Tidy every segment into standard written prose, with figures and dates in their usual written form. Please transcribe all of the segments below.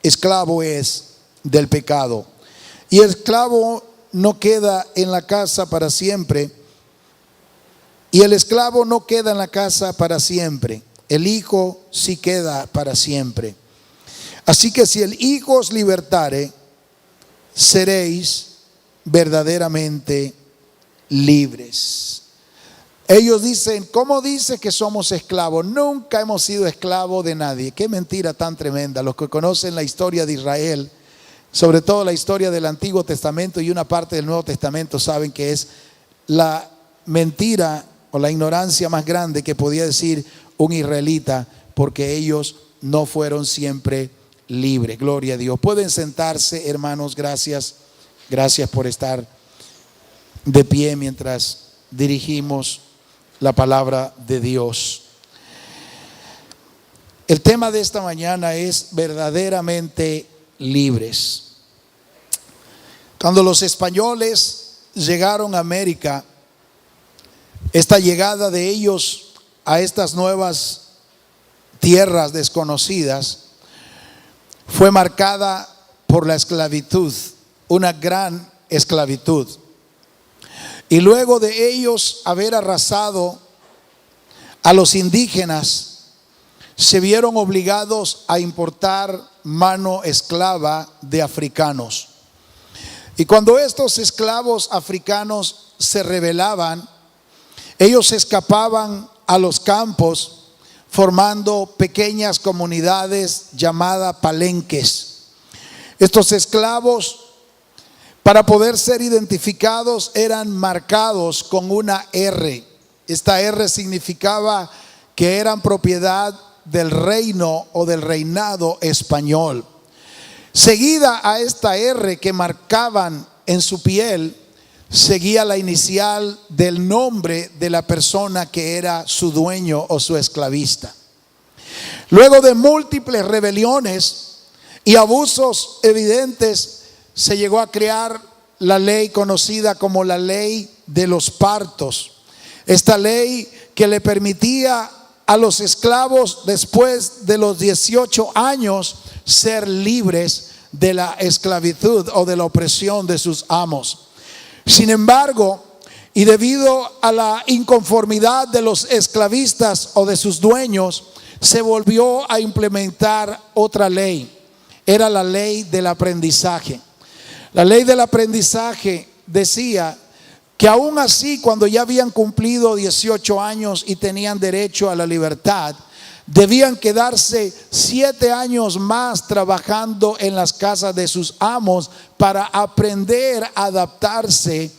esclavo es del pecado. Y el esclavo no queda en la casa para siempre. Y el esclavo no queda en la casa para siempre. El Hijo sí queda para siempre. Así que si el Hijo os libertare, seréis verdaderamente libres. Ellos dicen, ¿cómo dice que somos esclavos? Nunca hemos sido esclavos de nadie. Qué mentira tan tremenda. Los que conocen la historia de Israel, sobre todo la historia del Antiguo Testamento y una parte del Nuevo Testamento, saben que es la mentira o la ignorancia más grande que podía decir un israelita, porque ellos no fueron siempre libres. Gloria a Dios. Pueden sentarse, hermanos. Gracias por estar de pie mientras dirigimos la palabra de Dios. El tema de esta mañana es verdaderamente libres. Cuando los españoles llegaron a América, esta llegada de ellos a estas nuevas tierras desconocidas fue marcada por la esclavitud, una gran esclavitud. Y luego de ellos haber arrasado a los indígenas, se vieron obligados a importar mano esclava de africanos. Y cuando estos esclavos africanos se rebelaban, ellos escapaban a los campos formando pequeñas comunidades llamadas palenques. Estos esclavos, para poder ser identificados, eran marcados con una R. Esta R significaba que eran propiedad del reino o del reinado español. Seguida a esta R que marcaban en su piel, seguía la inicial del nombre de la persona que era su dueño o su esclavista. Luego de múltiples rebeliones y abusos evidentes, se llegó a crear la ley conocida como la ley de los partos. Esta ley que le permitía a los esclavos después de los 18 años ser libres de la esclavitud o de la opresión de sus amos. Sin embargo, y debido a la inconformidad de los esclavistas o de sus dueños, se volvió a implementar otra ley. Era la ley del aprendizaje. La ley del aprendizaje decía que aún así, cuando ya habían cumplido 18 años y tenían derecho a la libertad, debían quedarse 7 años más trabajando en las casas de sus amos para aprender a adaptarse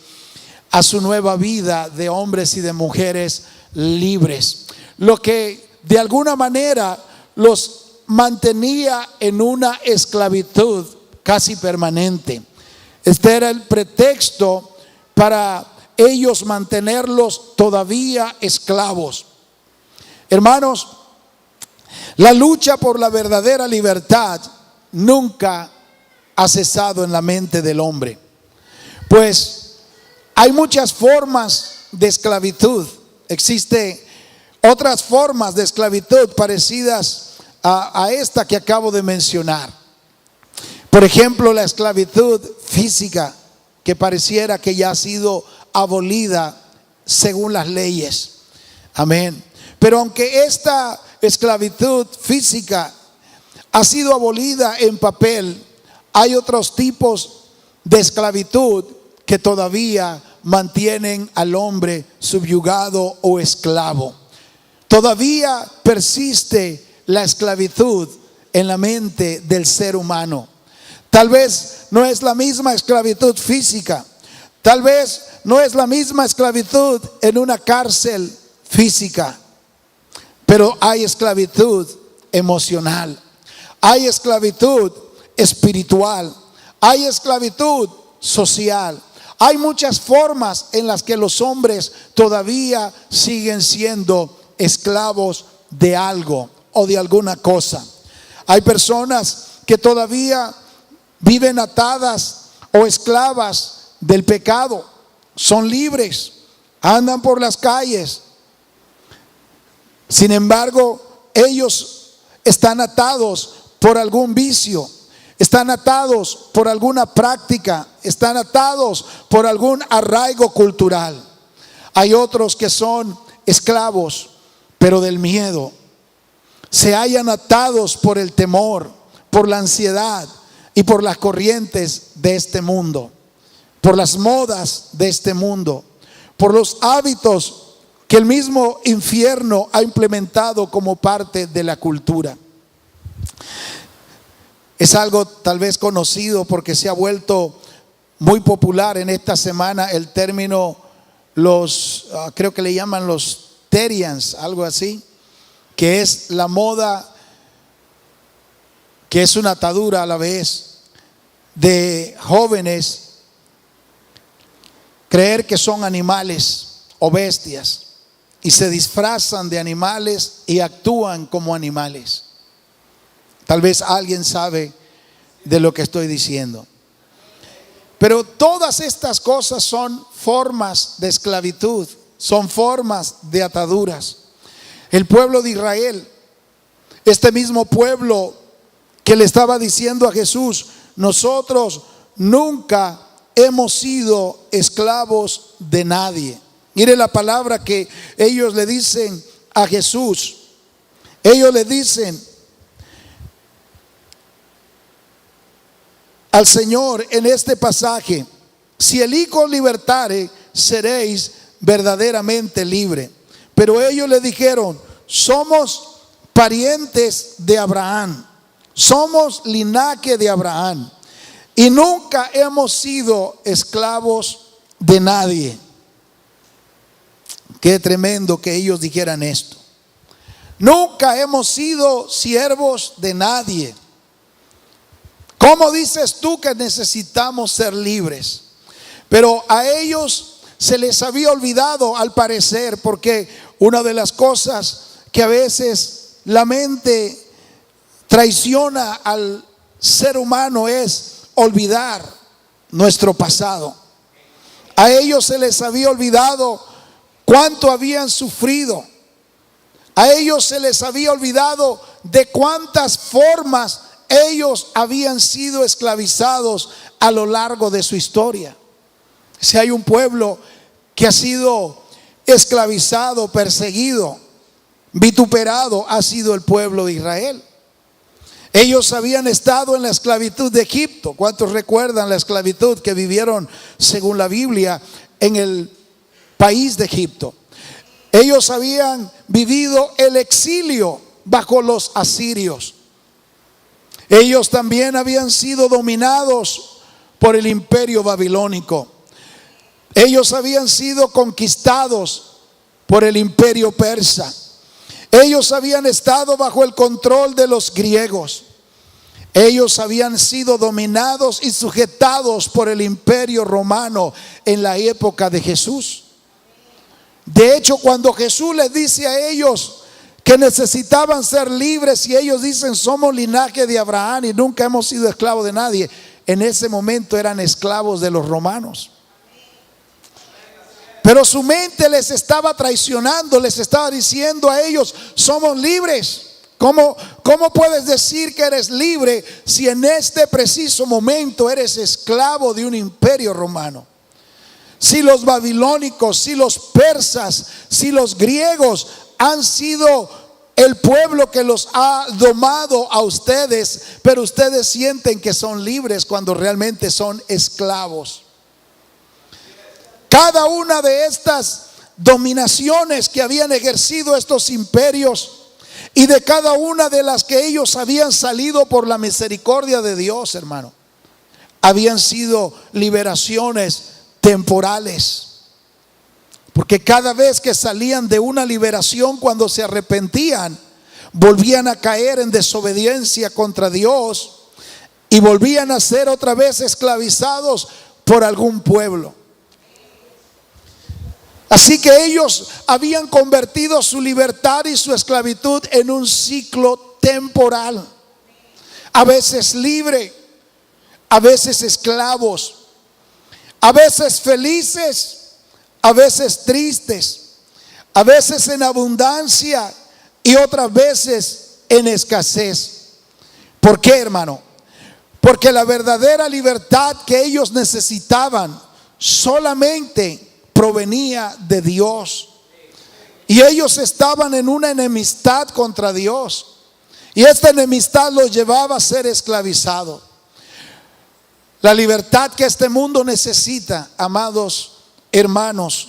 a su nueva vida de hombres y de mujeres libres. Lo que de alguna manera los mantenía en una esclavitud casi permanente. Este era el pretexto para ellos mantenerlos todavía esclavos. Hermanos, la lucha por la verdadera libertad nunca ha cesado en la mente del hombre, pues hay muchas formas de esclavitud. Existen otras formas de esclavitud parecidas a esta que acabo de mencionar. Por ejemplo, la esclavitud física, que pareciera que ya ha sido abolida según las leyes. Amén. Pero aunque esta esclavitud física ha sido abolida en papel, hay otros tipos de esclavitud que todavía mantienen al hombre subyugado o esclavo. Todavía persiste la esclavitud en la mente del ser humano. Tal vez no es la misma esclavitud física, tal vez no es la misma esclavitud en una cárcel física, pero hay esclavitud emocional, hay esclavitud espiritual, hay esclavitud social. Hay muchas formas en las que los hombres todavía siguen siendo esclavos de algo o de alguna cosa. Hay personas que todavía viven atadas o esclavas del pecado. Son libres, andan por las calles. Sin embargo, ellos están atados por algún vicio. están atados por alguna práctica, están atados por algún arraigo cultural. Hay otros que son esclavos, pero del miedo. Se hallan atados por el temor, por la ansiedad y por las corrientes de este mundo, por las modas de este mundo, por los hábitos que el mismo infierno ha implementado como parte de la cultura. Es algo tal vez conocido porque se ha vuelto muy popular en esta semana el término, creo que le llaman los Terians, algo así, que es la moda, que es una atadura a la vez de jóvenes creer que son animales o bestias y se disfrazan de animales y actúan como animales. Tal vez alguien sabe de lo que estoy diciendo. Pero todas estas cosas son formas de esclavitud, son formas de ataduras. El pueblo de Israel, este mismo pueblo que le estaba diciendo a Jesús: nosotros nunca hemos sido esclavos de nadie. Mire la palabra que ellos le dicen a Jesús. Ellos le dicen al Señor en este pasaje: si el Hijo libertare, seréis verdaderamente libre. Pero ellos le dijeron: somos parientes de Abraham, somos linaje de Abraham y nunca hemos sido esclavos de nadie. Qué tremendo que ellos dijeran esto. Nunca hemos sido siervos de nadie. ¿Cómo dices tú que necesitamos ser libres? Pero a ellos se les había olvidado, al parecer, porque una de las cosas que a veces la mente traiciona al ser humano es olvidar nuestro pasado. A ellos se les había olvidado cuánto habían sufrido. A ellos se les había olvidado de cuántas formas ellos habían sido esclavizados a lo largo de su historia. Si hay un pueblo que ha sido esclavizado, perseguido, vituperado, ha sido el pueblo de Israel. Ellos habían estado en la esclavitud de Egipto. ¿Cuántos recuerdan la esclavitud que vivieron, según la Biblia, en el país de Egipto? Ellos habían vivido el exilio bajo los asirios. Ellos también habían sido dominados por el imperio babilónico. Ellos habían sido conquistados por el imperio persa. Ellos habían estado bajo el control de los griegos. Ellos habían sido dominados y sujetados por el imperio romano en la época de Jesús. De hecho, cuando Jesús les dice a ellos que necesitaban ser libres, y ellos dicen: somos linaje de Abraham y nunca hemos sido esclavos de nadie, en ese momento eran esclavos de los romanos. Pero su mente les estaba traicionando, les estaba diciendo a ellos: somos libres. ¿Cómo puedes decir que eres libre si en este preciso momento eres esclavo de un imperio romano? Si los babilónicos, si los persas, si los griegos han sido el pueblo que los ha domado a ustedes, pero ustedes sienten que son libres cuando realmente son esclavos. Cada una de estas dominaciones que habían ejercido estos imperios, y de cada una de las que ellos habían salido por la misericordia de Dios, hermano, habían sido liberaciones temporales. Porque cada vez que salían de una liberación, cuando se arrepentían, volvían a caer en desobediencia contra Dios y volvían a ser otra vez esclavizados por algún pueblo. Así que ellos habían convertido su libertad y su esclavitud en un ciclo temporal. A veces libre, a veces esclavos, a veces felices, a veces tristes, a veces en abundancia y otras veces en escasez. ¿Por qué, hermano? Porque la verdadera libertad que ellos necesitaban solamente provenía de Dios. Y ellos estaban en una enemistad contra Dios. Y esta enemistad los llevaba a ser esclavizados. La libertad que este mundo necesita, amados hermanos,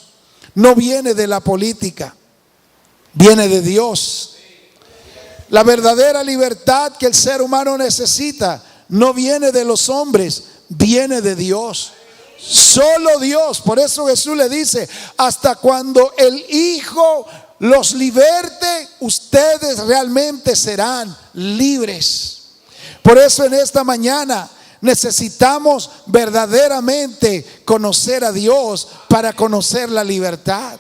no viene de la política, viene de Dios. La verdadera libertad que el ser humano necesita no viene de los hombres, viene de Dios. Solo Dios. Por eso Jesús le dice: hasta cuando el Hijo los liberte, ustedes realmente serán libres. Por eso en esta mañana necesitamos verdaderamente conocer a Dios para conocer la libertad.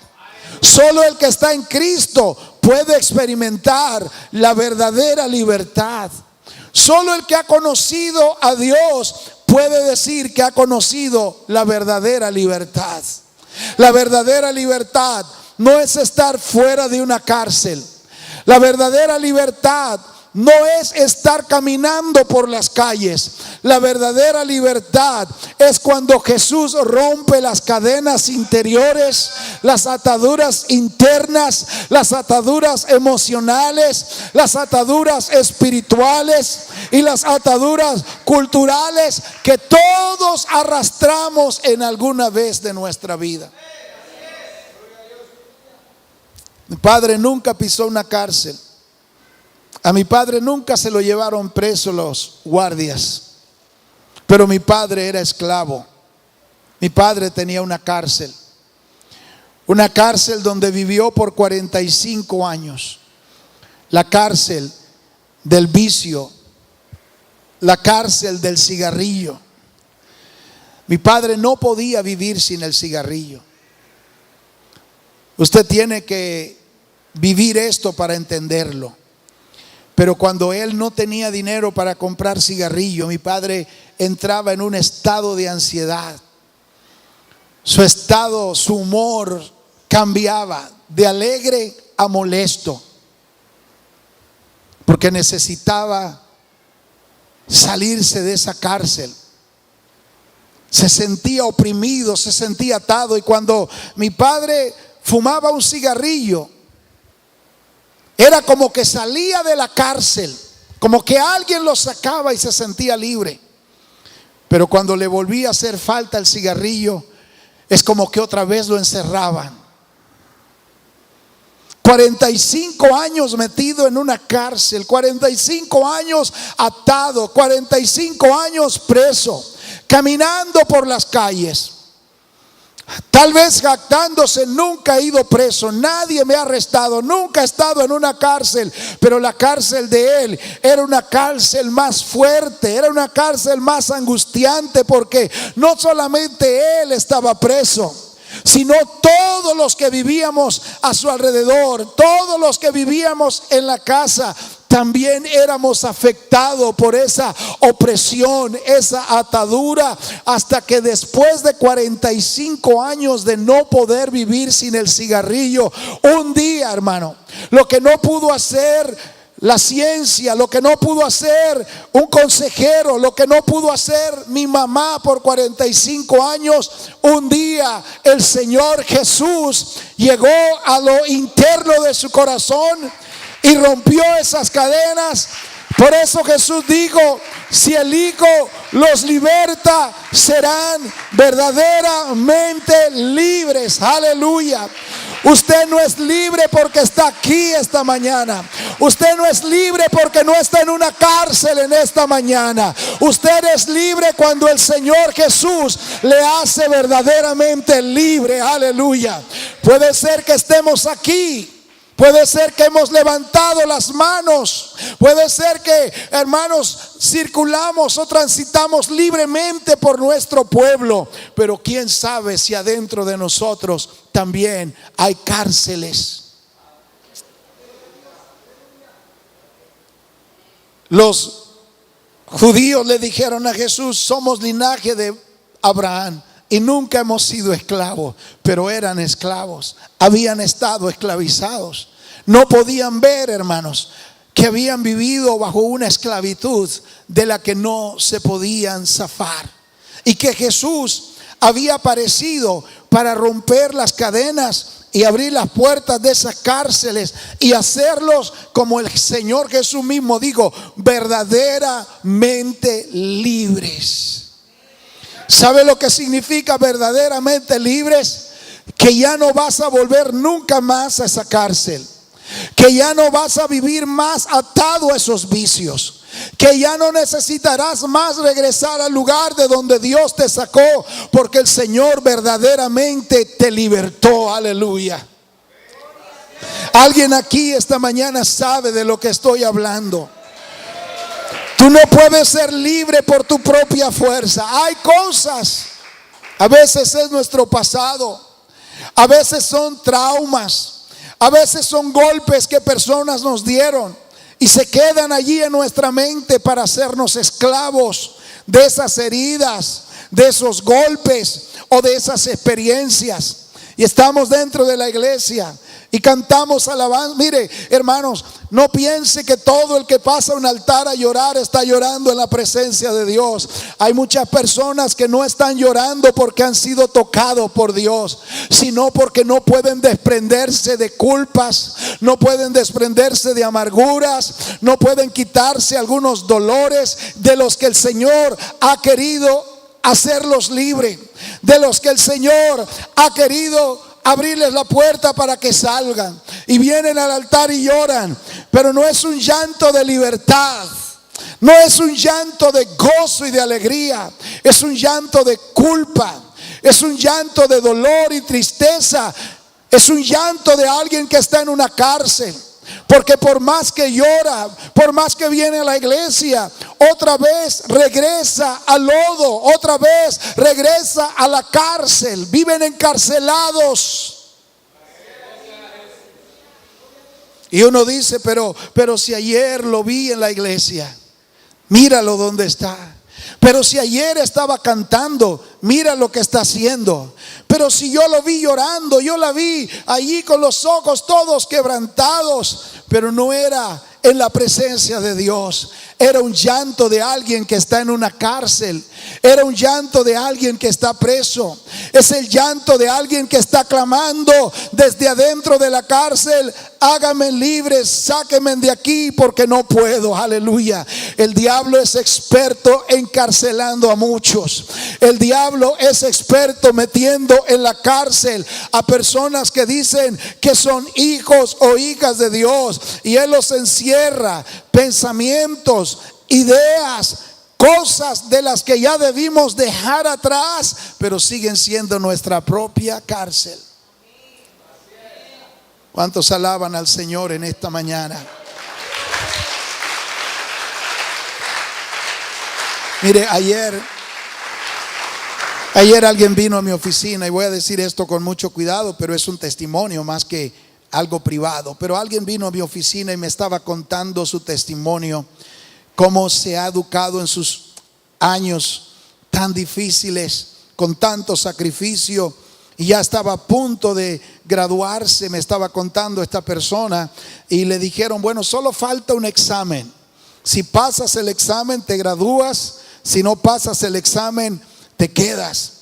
Solo el que está en Cristo puede experimentar la verdadera libertad. Solo el que ha conocido a Dios puede decir que ha conocido la verdadera libertad. La verdadera libertad no es estar fuera de una cárcel. La verdadera libertad no es estar caminando por las calles. La verdadera libertad es cuando Jesús rompe las cadenas interiores, las ataduras internas, las ataduras emocionales, las ataduras espirituales y las ataduras culturales que todos arrastramos en alguna vez de nuestra vida. Mi padre nunca pisó una cárcel. A mi padre nunca se lo llevaron preso los guardias. Pero mi padre era esclavo. Mi padre tenía una cárcel. Una cárcel donde vivió por 45 años. La cárcel del vicio. La cárcel del cigarrillo. Mi padre no podía vivir sin el cigarrillo. Usted tiene que vivir esto para entenderlo. Pero cuando él no tenía dinero para comprar cigarrillo, mi padre entraba en un estado de ansiedad. Su estado, su humor cambiaba de alegre a molesto, porque necesitaba salirse de esa cárcel. Se sentía oprimido, se sentía atado. Y cuando mi padre fumaba un cigarrillo, era como que salía de la cárcel, como que alguien lo sacaba y se sentía libre. Pero cuando le volvía a hacer falta el cigarrillo, es como que otra vez lo encerraban. 45 años metido en una cárcel, 45 años atado, 45 años preso, caminando por las calles. Tal vez jactándose: nunca he ido preso, nadie me ha arrestado, nunca he estado en una cárcel. Pero la cárcel de él era una cárcel más fuerte, era una cárcel más angustiante, porque no solamente él estaba preso, sino todos los que vivíamos a su alrededor, todos los que vivíamos en la casa, también éramos afectados por esa opresión, esa atadura, hasta que después de 45 años de no poder vivir sin el cigarrillo, un día, hermano, lo que no pudo hacer la ciencia, lo que no pudo hacer un consejero, lo que no pudo hacer mi mamá por 45 años, un día el Señor Jesús llegó a lo interno de su corazón y rompió esas cadenas. Por eso Jesús dijo: si el Hijo los liberta, serán verdaderamente libres. Aleluya. Usted no es libre porque está aquí esta mañana. Usted no es libre porque no está en una cárcel en esta mañana. Usted es libre cuando el Señor Jesús le hace verdaderamente libre. Aleluya. Puede ser que estemos aquí. Puede ser que hemos levantado las manos. Puede ser que, hermanos, circulamos o transitamos libremente por nuestro pueblo. Pero quién sabe si adentro de nosotros también hay cárceles. Los judíos le dijeron a Jesús: somos linaje de Abraham y nunca hemos sido esclavos. Pero eran esclavos, habían estado esclavizados. No podían ver, hermanos, que habían vivido bajo una esclavitud de la que no se podían zafar, y que Jesús había aparecido para romper las cadenas y abrir las puertas de esas cárceles y hacerlos, como el Señor Jesús mismo dijo, verdaderamente libres. ¿Sabe lo que significa verdaderamente libres? Que ya no vas a volver nunca más a esa cárcel, que ya no vas a vivir más atado a esos vicios, que ya no necesitarás más regresar al lugar de donde Dios te sacó, porque el Señor verdaderamente te libertó. Aleluya. Alguien aquí esta mañana sabe de lo que estoy hablando. Tú no puedes ser libre por tu propia fuerza. Hay cosas, a veces es nuestro pasado, a veces son traumas, a veces son golpes que personas nos dieron y se quedan allí en nuestra mente para hacernos esclavos de esas heridas, de esos golpes o de esas experiencias. Y estamos dentro de la iglesia y cantamos alabanza. Mire, hermanos, no piense que todo el que pasa a un altar a llorar está llorando en la presencia de Dios. Hay muchas personas que no están llorando porque han sido tocados por Dios, sino porque no pueden desprenderse de culpas, no pueden desprenderse de amarguras, no pueden quitarse algunos dolores de los que el Señor ha querido hacerlos libres, de los que el Señor ha querido abrirles la puerta para que salgan, y vienen al altar y lloran, pero no es un llanto de libertad, no es un llanto de gozo y de alegría, es un llanto de culpa, es un llanto de dolor y tristeza, es un llanto de alguien que está en una cárcel. Porque por más que llora, por más que viene a la iglesia, otra vez regresa al lodo, otra vez regresa a la cárcel. Viven encarcelados. Y uno dice, pero si ayer lo vi en la iglesia, míralo donde está. Pero si ayer estaba cantando, mira lo que está haciendo. Pero si yo lo vi llorando, yo la vi allí con los ojos todos quebrantados, pero no era en la presencia de Dios. Era un llanto de alguien que está en una cárcel. Era un llanto de alguien que está preso. Es el llanto de alguien que está clamando desde adentro de la cárcel: háganme libres, sáquenme de aquí porque no puedo. Aleluya. El diablo es experto encarcelando a muchos. El diablo es experto metiendo en la cárcel a personas que dicen que son hijos o hijas de Dios, y él los encierra. Pensamientos, ideas, cosas de las que ya debimos dejar atrás, pero siguen siendo nuestra propia cárcel. ¿Cuántos alaban al Señor en esta mañana? Mire, ayer alguien vino a mi oficina, y voy a decir esto con mucho cuidado, pero es un testimonio más que algo privado. Pero alguien vino a mi oficina y me estaba contando su testimonio, cómo se ha educado en sus años tan difíciles, con tanto sacrificio, y ya estaba a punto de graduarse. Me estaba contando esta persona, y le dijeron: bueno, solo falta un examen. Si pasas el examen te gradúas, si no pasas el examen te quedas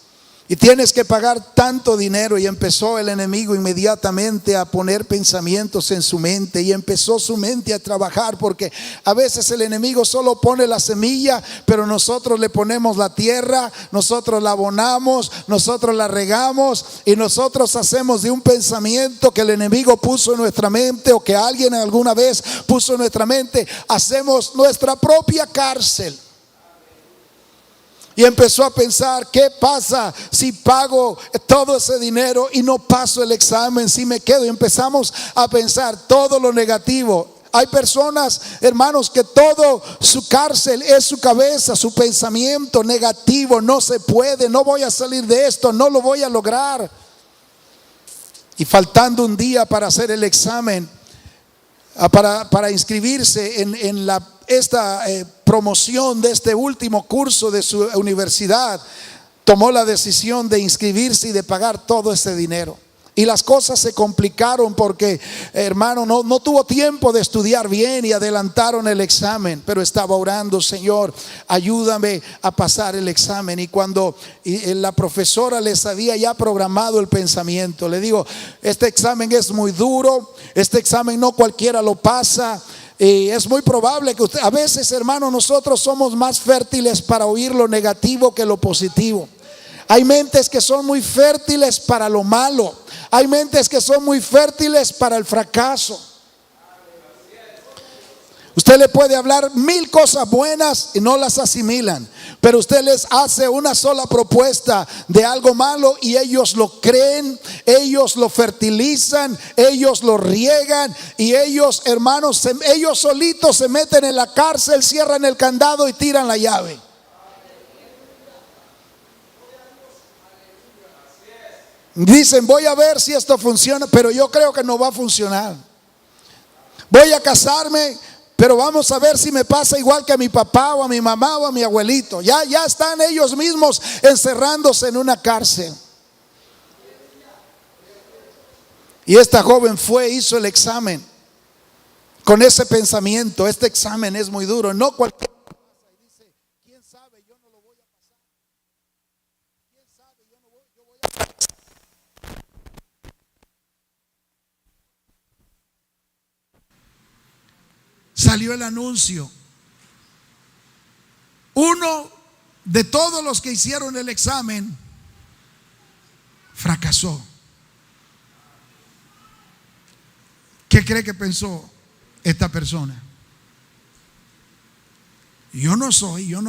y tienes que pagar tanto dinero. Y empezó el enemigo inmediatamente a poner pensamientos en su mente, y empezó su mente a trabajar, porque a veces el enemigo solo pone la semilla, pero nosotros le ponemos la tierra, nosotros la abonamos, nosotros la regamos, y nosotros hacemos de un pensamiento que el enemigo puso en nuestra mente, o que alguien alguna vez puso en nuestra mente, hacemos nuestra propia cárcel. Y empezó a pensar: ¿qué pasa si pago todo ese dinero y no paso el examen? Si me quedo. Y empezamos a pensar todo lo negativo. Hay personas, hermanos, que todo su cárcel es su cabeza, su pensamiento negativo. No se puede, no voy a salir de esto, no lo voy a lograr. Y faltando un día para hacer el examen, para inscribirse en esta promoción de este último curso de su universidad, tomó la decisión de inscribirse y de pagar todo ese dinero. y las cosas se complicaron porque, hermano, no tuvo tiempo de estudiar bien y adelantaron el examen. Pero estaba orando: Señor, ayúdame a pasar el examen. Y cuando la profesora les había ya programado el pensamiento, le digo: este examen es muy duro, este examen no cualquiera lo pasa. Y es muy probable que usted, a veces, hermano, nosotros somos más fértiles para oír lo negativo que lo positivo. Hay mentes que son muy fértiles para lo malo. Hay mentes que son muy fértiles para el fracaso. Usted le puede hablar 1000 cosas buenas y no las asimilan, pero usted les hace una sola propuesta de algo malo y ellos lo creen, ellos lo fertilizan, ellos lo riegan, y ellos, hermanos, ellos solitos se meten en la cárcel, cierran el candado y tiran la llave. Dicen: voy a ver si esto funciona, pero yo creo que no va a funcionar. Voy a casarme, pero vamos a ver si me pasa igual que a mi papá o a mi mamá o a mi abuelito. Ya están ellos mismos encerrándose en una cárcel. Y esta joven hizo el examen con ese pensamiento: este examen es muy duro, no cualquier. ¿Quién sabe? Yo no lo voy a pasar. ¿Quién sabe? Yo voy a pasar. Salió el anuncio. Uno de todos los que hicieron el examen fracasó. ¿Qué cree que pensó esta persona? Yo no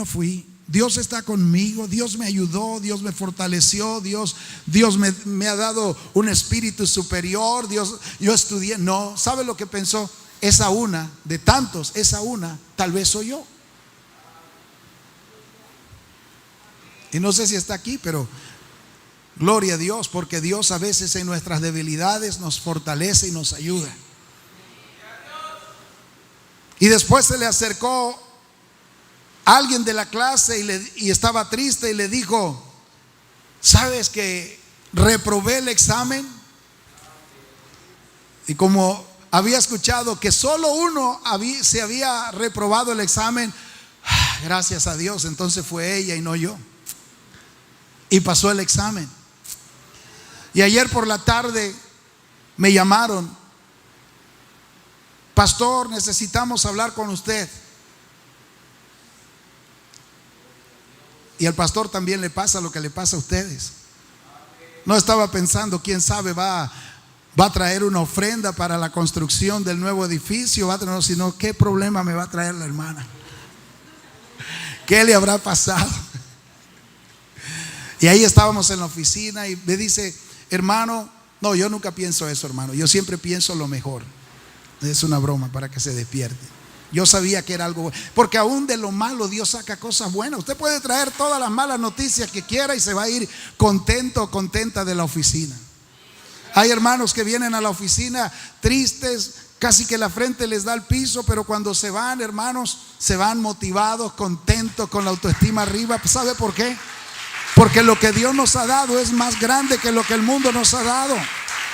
fui. Dios está conmigo, Dios me ayudó, Dios me fortaleció, Dios me ha dado un espíritu superior, yo estudié. No, ¿sabe lo que pensó? Esa una de tantos, esa una tal vez soy yo. Y no sé si está aquí, pero gloria a Dios, porque Dios a veces en nuestras debilidades nos fortalece y nos ayuda. Y después se le acercó alguien de la clase y estaba triste y le dijo: ¿sabes que reprobé el examen? Y como había escuchado que solo uno se había reprobado el examen, gracias a Dios, entonces fue ella y no yo. Y pasó el examen. Y ayer por la tarde me llamaron: pastor, necesitamos hablar con usted. Y al pastor también le pasa lo que le pasa a ustedes. No estaba pensando: quién sabe, va a traer una ofrenda para la construcción del nuevo edificio, sino qué problema me va a traer la hermana, qué le habrá pasado. Y ahí estábamos en la oficina y me dice: hermano, no, yo nunca pienso eso, hermano, yo siempre pienso lo mejor. Es una broma para que se despierte. Yo sabía que era algo bueno, porque aún de lo malo Dios saca cosas buenas. Usted puede traer todas las malas noticias que quiera y se va a ir contento o contenta de la oficina. Hay hermanos que vienen a la oficina tristes, casi que la frente les da al piso, pero cuando se van, hermanos, se van motivados, contentos, con la autoestima arriba. ¿Sabe por qué? Porque lo que Dios nos ha dado es más grande que lo que el mundo nos ha dado.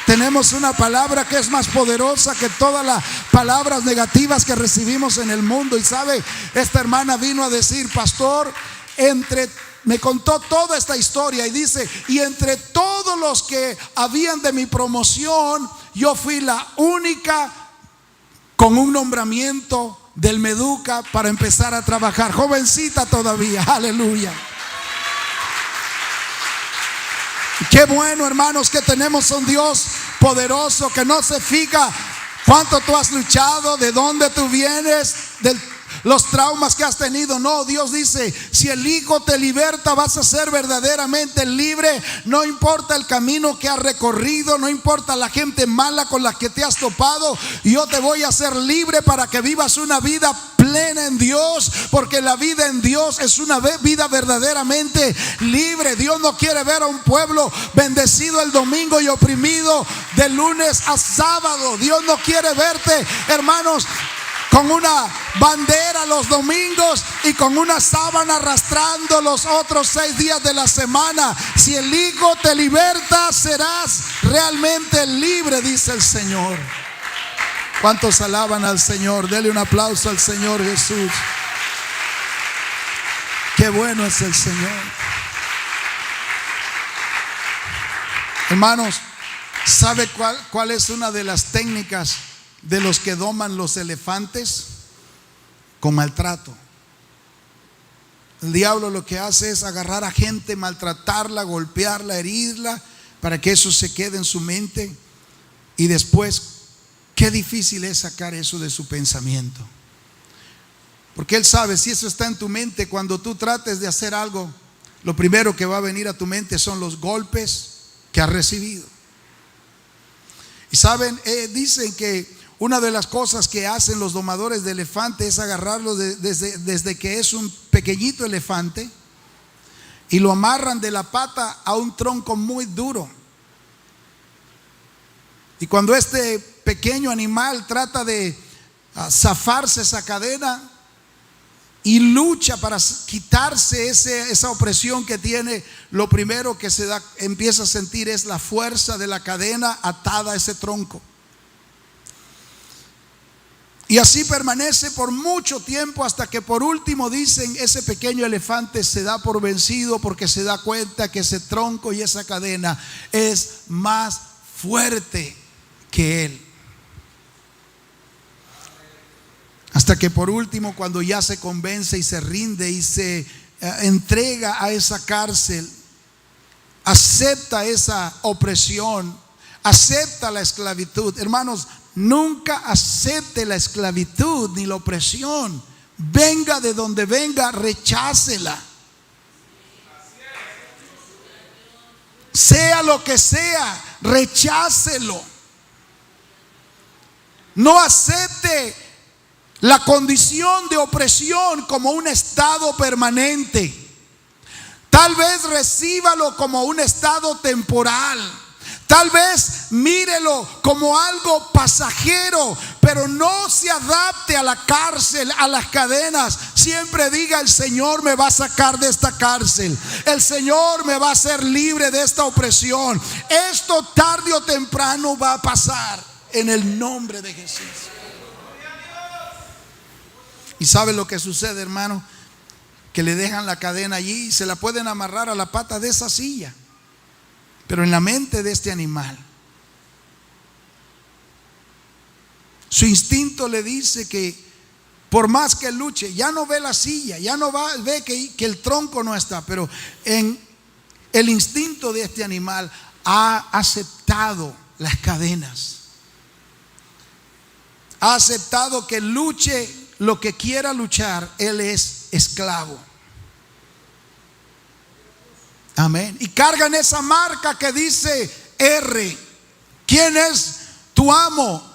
Tenemos una palabra que es más poderosa que todas las palabras negativas que recibimos en el mundo. Y sabe, esta hermana vino a decir: pastor, me contó toda esta historia y dice: y entre todos los que habían de mi promoción, yo fui la única con un nombramiento del Meduca para empezar a trabajar. Jovencita todavía, aleluya. Qué bueno, hermanos, que tenemos un Dios poderoso que no se fija cuánto tú has luchado, de dónde tú vienes, los traumas que has tenido. No, Dios dice: si el Hijo te liberta, vas a ser verdaderamente libre. No importa el camino que has recorrido, no importa la gente mala con la que te has topado, yo te voy a hacer libre para que vivas una vida plena en Dios, porque la vida en Dios es una vida verdaderamente libre. Dios no quiere ver a un pueblo bendecido el domingo y oprimido de lunes a sábado. Dios no quiere verte, hermanos, con una bandera los domingos y con una sábana arrastrando los otros 6 días de la semana. Si el Hijo te liberta, serás realmente libre, dice el Señor. ¿Cuántos alaban al Señor? Dele un aplauso al Señor Jesús. Qué bueno es el Señor. Hermanos, ¿sabe cuál es una de las técnicas de los que doman los elefantes? Con maltrato. El diablo lo que hace es agarrar a gente, maltratarla, golpearla, herirla, para que eso se quede en su mente. Y después, qué difícil es sacar eso de su pensamiento. Porque él sabe, si eso está en tu mente, cuando tú trates de hacer algo, lo primero que va a venir a tu mente son los golpes que has recibido. Y saben, dicen que una de las cosas que hacen los domadores de elefantes es agarrarlo desde que es un pequeñito elefante y lo amarran de la pata a un tronco muy duro. Y cuando este pequeño animal trata de zafarse esa cadena y lucha para quitarse esa opresión que tiene, lo primero que empieza a sentir es la fuerza de la cadena atada a ese tronco. Y así permanece por mucho tiempo, hasta que por último, dicen, ese pequeño elefante se da por vencido, porque se da cuenta que ese tronco y esa cadena es más fuerte que él. Hasta que por último, cuando ya se convence y se rinde y se entrega a esa cárcel, acepta esa opresión, acepta la esclavitud. Hermanos, nunca acepte la esclavitud ni la opresión. Venga de donde venga, rechácela. Sea lo que sea, rechácelo. No acepte la condición de opresión como un estado permanente. Tal vez recíbalo como un estado temporal. Tal vez mírelo como algo pasajero, pero no se adapte a la cárcel, a las cadenas. Siempre diga: el Señor me va a sacar de esta cárcel, el Señor me va a hacer libre de esta opresión. Esto tarde o temprano va a pasar, en el nombre de Jesús. ¿Y sabe lo que sucede, hermano? Que le dejan la cadena allí y se la pueden amarrar a la pata de esa silla. Pero en la mente de este animal, su instinto le dice que por más que luche, ya no ve la silla, ya no ve que el tronco no está. Pero en el instinto de este animal ha aceptado las cadenas, ha aceptado que luche lo que quiera luchar. Él es esclavo. Amén. Y cargan esa marca que dice R. ¿Quién es tu amo?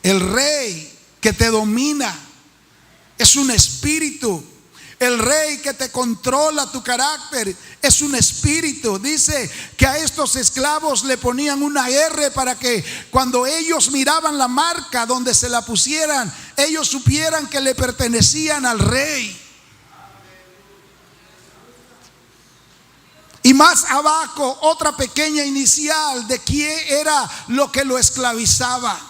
El rey que te domina. Es un espíritu. El rey que te controla tu carácter es un espíritu. Dice que a estos esclavos le ponían una R para que cuando ellos miraban la marca donde se la pusieran, ellos supieran que le pertenecían al rey. Y más abajo, otra pequeña inicial de quién era lo que lo esclavizaba.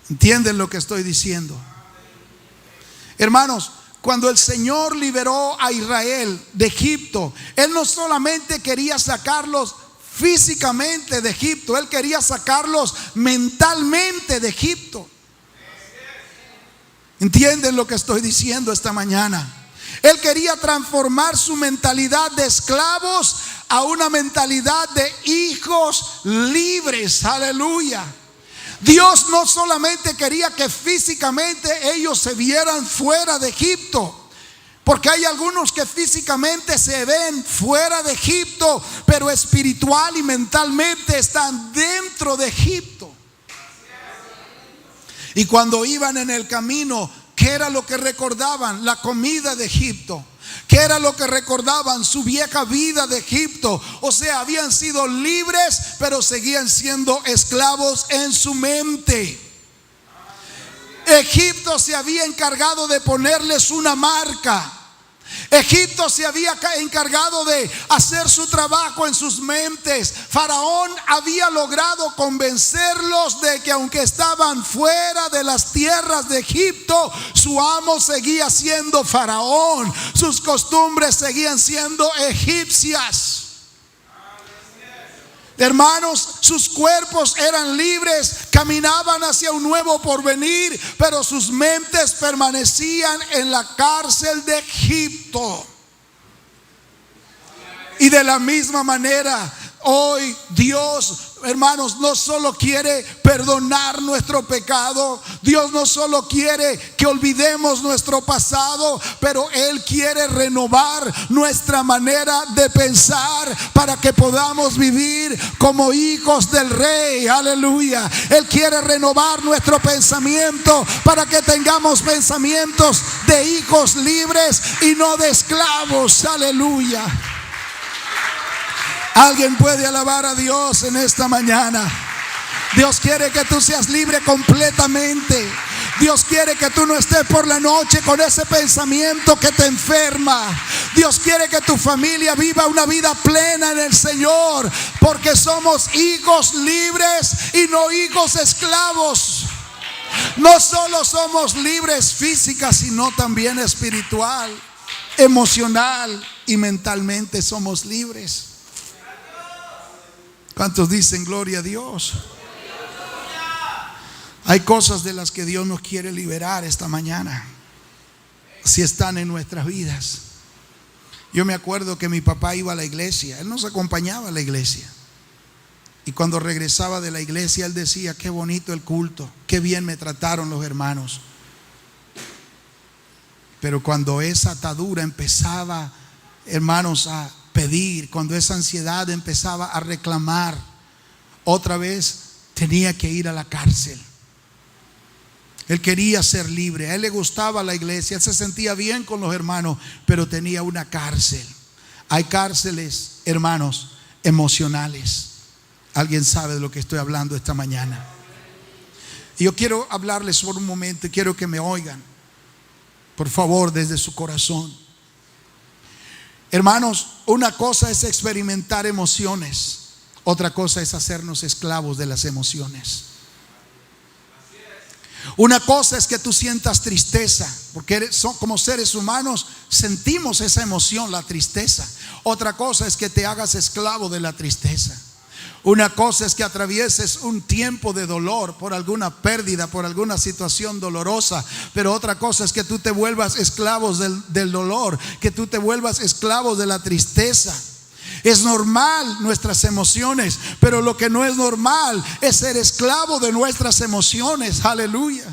¿Entienden lo que estoy diciendo? Hermanos, cuando el Señor liberó a Israel de Egipto, Él no solamente quería sacarlos físicamente de Egipto, Él quería sacarlos mentalmente de Egipto. ¿Entienden lo que estoy diciendo esta mañana? Él quería transformar su mentalidad de esclavos a una mentalidad de hijos libres. Aleluya. Dios no solamente quería que físicamente ellos se vieran fuera de Egipto, porque hay algunos que físicamente se ven fuera de Egipto, pero espiritual y mentalmente están dentro de Egipto. Y cuando iban en el camino, ¿qué era lo que recordaban? La comida de Egipto. ¿Qué era lo que recordaban? Su vieja vida de Egipto. O sea, habían sido libres, pero seguían siendo esclavos en su mente. Egipto se había encargado de ponerles una marca. Egipto se había encargado de hacer su trabajo en sus mentes. Faraón había logrado convencerlos de que aunque estaban fuera de las tierras de Egipto, su amo seguía siendo Faraón. Sus costumbres seguían siendo egipcias. Hermanos, sus cuerpos eran libres, caminaban hacia un nuevo porvenir, pero sus mentes permanecían en la cárcel de Egipto. Y de la misma manera, hoy Dios, hermanos, no solo quiere perdonar nuestro pecado, Dios no solo quiere que olvidemos nuestro pasado, pero Él quiere renovar nuestra manera de pensar para que podamos vivir como hijos del Rey. Aleluya. Él quiere renovar nuestro pensamiento para que tengamos pensamientos de hijos libres y no de esclavos. Aleluya. Alguien puede alabar a Dios en esta mañana. Dios quiere que tú seas libre completamente. Dios quiere que tú no estés por la noche con ese pensamiento que te enferma. Dios quiere que tu familia viva una vida plena en el Señor, porque somos hijos libres y no hijos esclavos. No solo somos libres física, sino también espiritual, emocional y mentalmente somos libres. ¿Cuántos dicen gloria a Dios? Hay cosas de las que Dios nos quiere liberar esta mañana, si están en nuestras vidas. Yo me acuerdo que mi papá iba a la iglesia, él nos acompañaba a la iglesia, y cuando regresaba de la iglesia él decía: qué bonito el culto, qué bien me trataron los hermanos. Pero cuando esa atadura empezaba, hermanos, a pedir, cuando esa ansiedad empezaba a reclamar, otra vez tenía que ir a la cárcel. Él quería ser libre, a él le gustaba la iglesia, él se sentía bien con los hermanos, pero tenía una cárcel. Hay cárceles, hermanos, emocionales. Alguien sabe de lo que estoy hablando esta mañana. Y yo quiero hablarles por un momento y quiero que me oigan, por favor, desde su corazón. Hermanos, una cosa es experimentar emociones, otra cosa es hacernos esclavos de las emociones. Una cosa es que tú sientas tristeza, porque como seres humanos sentimos esa emoción, la tristeza. Otra cosa es que te hagas esclavo de la tristeza. Una cosa es que atravieses un tiempo de dolor por alguna pérdida, por alguna situación dolorosa, pero otra cosa es que tú te vuelvas esclavos del dolor, que tú te vuelvas esclavos de la tristeza. Es normal nuestras emociones, pero lo que no es normal es ser esclavo de nuestras emociones. Aleluya.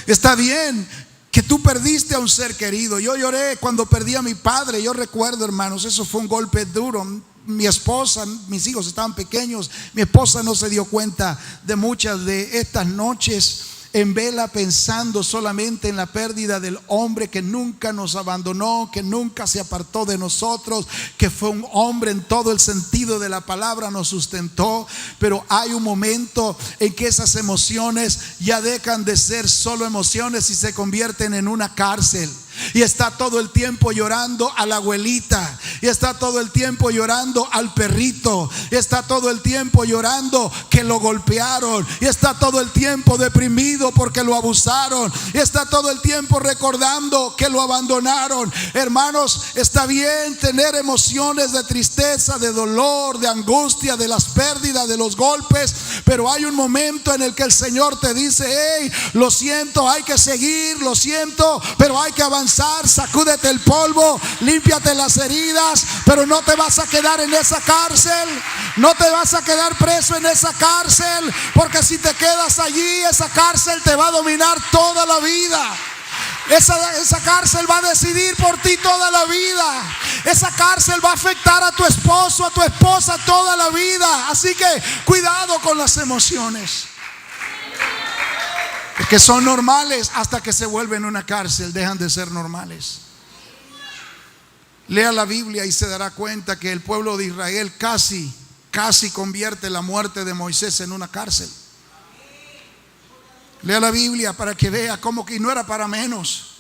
Está bien que tú perdiste a un ser querido. Yo lloré cuando perdí a mi padre. Yo recuerdo, hermanos, eso fue un golpe duro. Mi esposa, mis hijos estaban pequeños. Mi esposa no se dio cuenta de muchas de estas noches en vela, pensando solamente en la pérdida del hombre que nunca nos abandonó, que nunca se apartó de nosotros, que fue un hombre en todo el sentido de la palabra, nos sustentó. Pero hay un momento en que esas emociones ya dejan de ser solo emociones y se convierten en una cárcel. Y está todo el tiempo llorando a la abuelita, y está todo el tiempo llorando al perrito, y está todo el tiempo llorando que lo golpearon, y está todo el tiempo deprimido porque lo abusaron, y está todo el tiempo recordando que lo abandonaron. Hermanos, está bien tener emociones de tristeza, de dolor, de angustia, de las pérdidas, de los golpes, pero hay un momento en el que el Señor te dice: hey, lo siento, hay que seguir, lo siento, pero hay que avanzar. Sacúdete el polvo, límpiate las heridas, pero no te vas a quedar en esa cárcel, no te vas a quedar preso en esa cárcel, porque si te quedas allí, esa cárcel te va a dominar toda la vida. Esa cárcel va a decidir por ti toda la vida. Esa cárcel va a afectar a tu esposo, a tu esposa toda la vida. Así que cuidado con las emociones, porque son normales hasta que se vuelven una cárcel, dejan de ser normales. Lea la Biblia y se dará cuenta que el pueblo de Israel casi convierte la muerte de Moisés en una cárcel. Lea la Biblia para que vea cómo que no era para menos.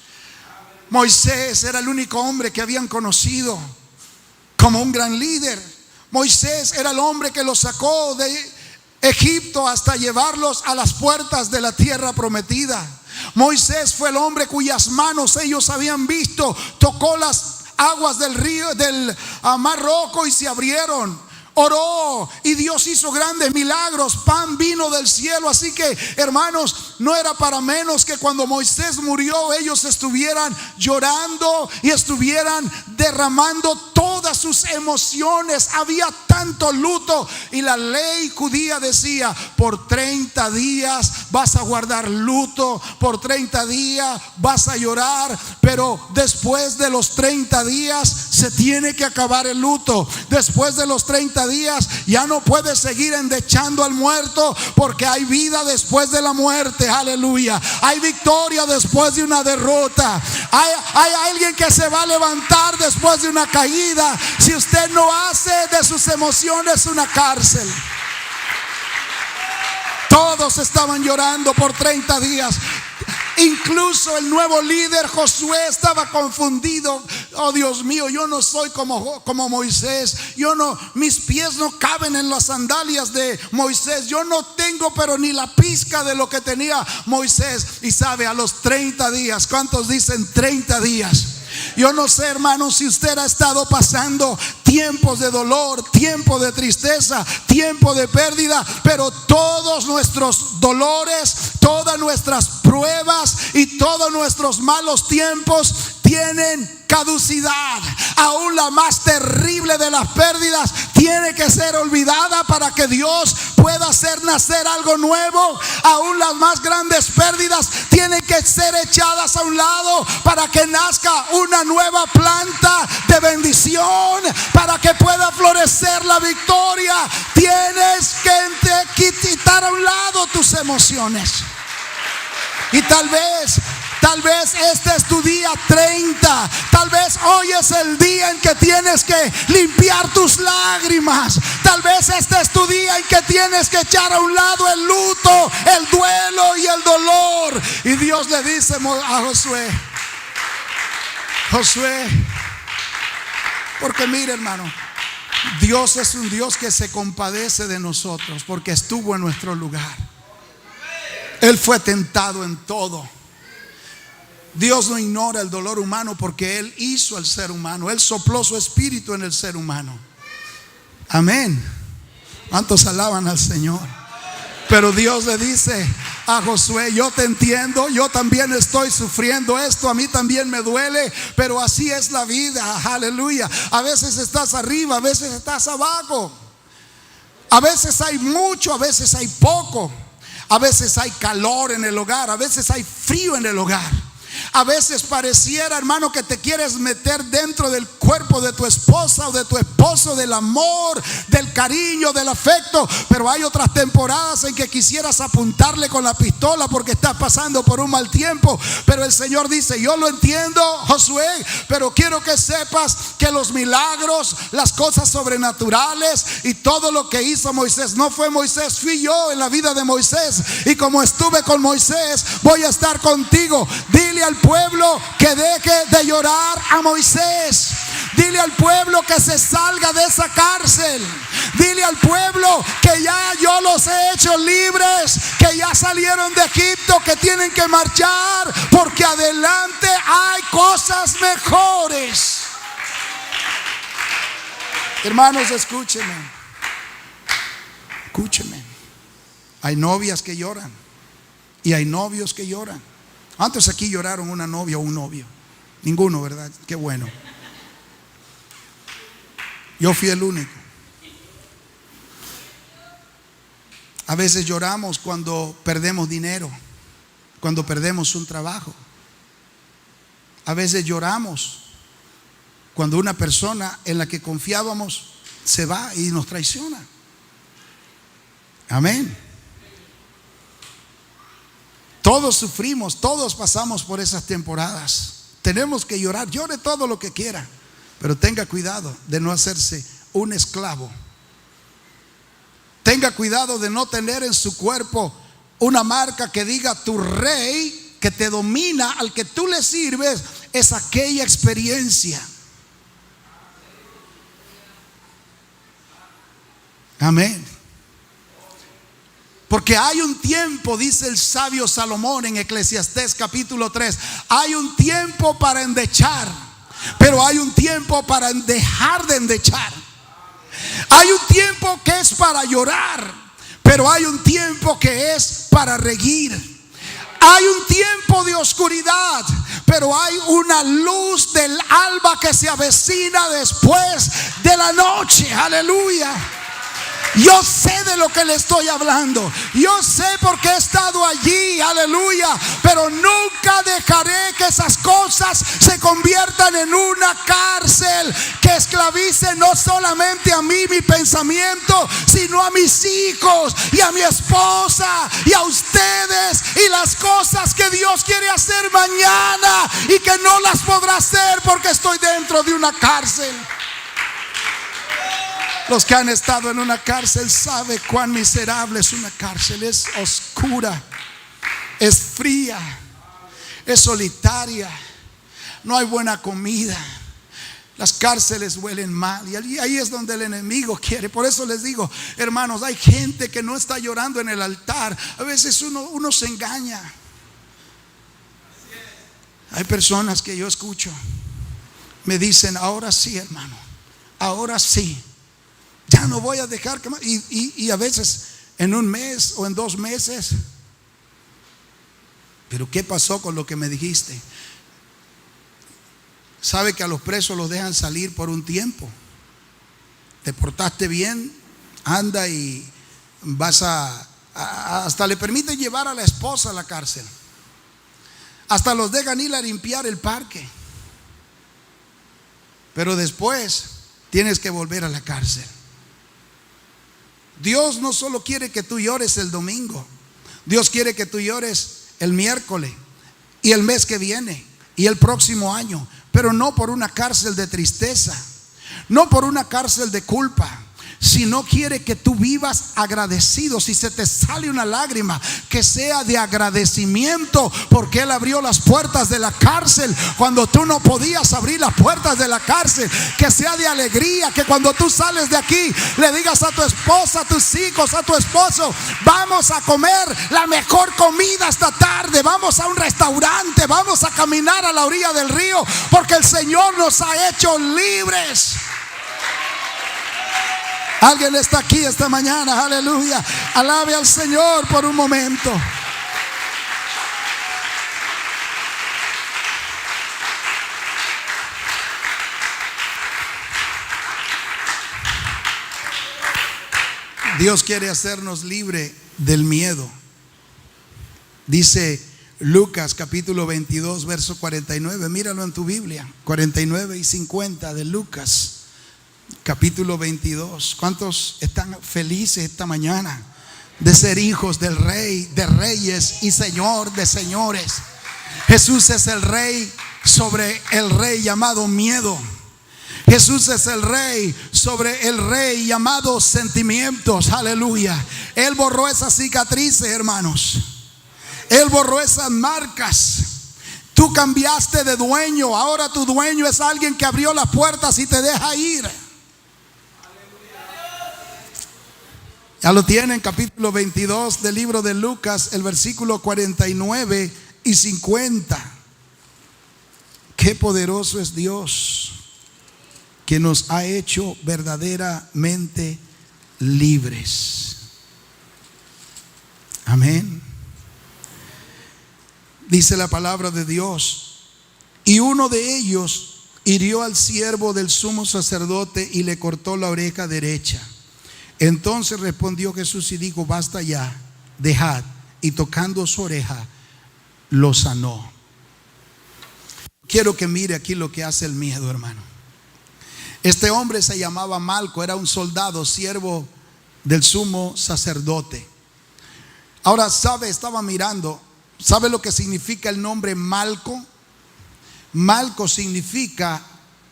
Moisés era el único hombre que habían conocido como un gran líder. Moisés era el hombre que los sacó de Egipto hasta llevarlos a las puertas de la tierra prometida. Moisés fue el hombre cuyas manos ellos habían visto. Tocó las aguas del río, del mar Rojo, y se abrieron. Oró y Dios hizo grandes milagros. Pan vino del cielo. Así que, hermanos, no era para menos que cuando Moisés murió ellos estuvieran llorando y estuvieran derramando todas sus emociones. Había tanto luto, y la ley judía decía: por 30 días vas a guardar luto, por 30 días vas a llorar, pero después de los 30 días se tiene que acabar el luto. Después de los 30 días ya no puedes seguir endechando al muerto, porque hay vida después de la muerte. Aleluya. Hay victoria después de una derrota. Hay alguien que se va a levantar después de una caída. Si usted no hace de sus emociones una cárcel. Todos estaban llorando por 30 días. Incluso el nuevo líder Josué estaba confundido. Oh, Dios mío, yo no soy como Moisés. Mis pies no caben en las sandalias de Moisés. Yo no tengo pero ni la pizca de lo que tenía Moisés. Y sabe, a los 30 días, ¿cuántos dicen 30 días? Yo no sé, hermano, si usted ha estado pasando tiempos de dolor, tiempo de tristeza, tiempo de pérdida, pero todos nuestros dolores, todas nuestras pruebas y todos nuestros malos tiempos tienen caducidad. Aún la más terrible de las pérdidas tiene que ser olvidada para que Dios pueda hacer nacer algo nuevo. Aún las más grandes pérdidas tienen que ser echadas a un lado para que nazca una nueva planta de bendición, para que pueda florecer la victoria. Tienes que quitar a un lado tus emociones. Y tal vez este es tu día 30. Tal vez hoy es el día en que tienes que limpiar tus lágrimas. Tal vez este es tu día en que tienes que echar a un lado el luto, el duelo y el dolor. Y Dios le dice a Josué, porque mire, hermano, Dios es un Dios que se compadece de nosotros, porque estuvo en nuestro lugar. Él fue tentado en todo. Dios no ignora el dolor humano, porque Él hizo al ser humano. Él sopló su espíritu en el ser humano. Amén. ¿Cuántos alaban al Señor? Pero Dios le dice a Josué: yo te entiendo, yo también estoy sufriendo esto, a mí también me duele, pero así es la vida. Aleluya. A veces estás arriba, a veces estás abajo. A veces hay mucho, a veces hay poco. A veces hay calor en el hogar, a veces hay frío en el hogar. A veces pareciera, hermano, que te quieres meter dentro del cuerpo de tu esposa o de tu esposo, del amor, del cariño, del afecto. Pero hay otras temporadas en que quisieras apuntarle con la pistola porque estás pasando por un mal tiempo. Pero el Señor dice: yo lo entiendo, Josué, pero quiero que sepas que los milagros, las cosas sobrenaturales y todo lo que hizo Moisés, no fue Moisés, fui yo en la vida de Moisés. Y como estuve con Moisés, voy a estar contigo. Dile al pueblo que deje de llorar a Moisés. Dile al pueblo que se salga de esa cárcel. Dile al pueblo que ya yo los he hecho libres, que ya salieron de Egipto, que tienen que marchar, porque adelante hay cosas mejores. Hermanos, escúchenme. Hay novias que lloran y hay novios que lloran. ¿Cuántos aquí lloraron una novia o un novio? Ninguno, ¿verdad? Qué bueno. Yo fui el único. A veces lloramos cuando perdemos dinero, cuando perdemos un trabajo. A veces lloramos cuando una persona en la que confiábamos se va y nos traiciona. Amén. Todos sufrimos, todos pasamos por esas temporadas. Tenemos que llorar, llore todo lo que quiera. Pero tenga cuidado de no hacerse un esclavo. Tenga cuidado de no tener en su cuerpo una marca que diga tu rey que te domina, al que tú le sirves, es aquella experiencia. Amén. Porque hay un tiempo, dice el sabio Salomón en Eclesiastés capítulo 3, hay un tiempo para endechar, pero hay un tiempo para dejar de endechar. Hay un tiempo que es para llorar, pero hay un tiempo que es para reír. Hay un tiempo de oscuridad, pero hay una luz del alba que se avecina después de la noche. Aleluya. Yo sé de lo que le estoy hablando. Yo sé porque he estado allí, aleluya. Pero nunca dejaré que esas cosas se conviertan en una cárcel que esclavice no solamente a mí, mi pensamiento, sino a mis hijos y a mi esposa y a ustedes, y las cosas que Dios quiere hacer mañana y que no las podrá hacer porque estoy dentro de una cárcel. Los que han estado en una cárcel saben cuán miserable es una cárcel. Es oscura, es fría, es solitaria, no hay buena comida. Las cárceles huelen mal, y ahí es donde el enemigo quiere. Por eso les digo, hermanos, hay gente que no está llorando en el altar. A veces uno se engaña. Hay personas que yo escucho, me dicen, ahora sí, hermano, ahora sí, ya no voy a dejar que más. Y a veces en un mes o en 2 meses. Pero ¿qué pasó con lo que me dijiste? Sabe que a los presos los dejan salir por un tiempo. Te portaste bien, anda y vas hasta le permiten llevar a la esposa a la cárcel. Hasta los dejan ir a limpiar el parque. Pero después tienes que volver a la cárcel. Dios no solo quiere que tú llores el domingo. Dios quiere que tú llores el miércoles y el mes que viene y el próximo año. Pero no por una cárcel de tristeza, no por una cárcel de culpa, sino quiere que tú vivas agradecido. Si se te sale una lágrima, que sea de agradecimiento, porque Él abrió las puertas de la cárcel cuando tú no podías abrir las puertas de la cárcel. Que sea de alegría, que cuando tú sales de aquí le digas a tu esposa, a tus hijos, a tu esposo, vamos a comer la mejor comida esta tarde, vamos a un restaurante, vamos a caminar a la orilla del río, porque el Señor nos ha hecho libres. Alguien está aquí esta mañana, aleluya. Alabe al Señor por un momento. Dios quiere hacernos libre del miedo. Dice Lucas capítulo 22 verso 49. Míralo en tu Biblia, 49 y 50 de Lucas capítulo 22. ¿Cuántos están felices esta mañana de ser hijos del Rey de Reyes y Señor de Señores? Jesús es el Rey sobre el rey llamado miedo. Jesús es el Rey sobre el rey llamado sentimientos. Aleluya. Él borró esas cicatrices, hermanos. Él borró esas marcas. Tú cambiaste de dueño. Ahora tu dueño es alguien que abrió las puertas y te deja ir. Ya lo tienen, capítulo 22 del libro de Lucas, el versículo 49 y 50. Qué poderoso es Dios, que nos ha hecho verdaderamente libres. Amén. Dice la palabra de Dios: y uno de ellos hirió al siervo del sumo sacerdote y le cortó la oreja derecha. Entonces respondió Jesús y dijo: basta ya, dejad. Y tocando su oreja, lo sanó. Quiero que mire aquí lo que hace el miedo, hermano. Este hombre se llamaba Malco, era un soldado, siervo del sumo sacerdote. Ahora, estaba mirando, ¿sabe lo que significa el nombre Malco? Malco significa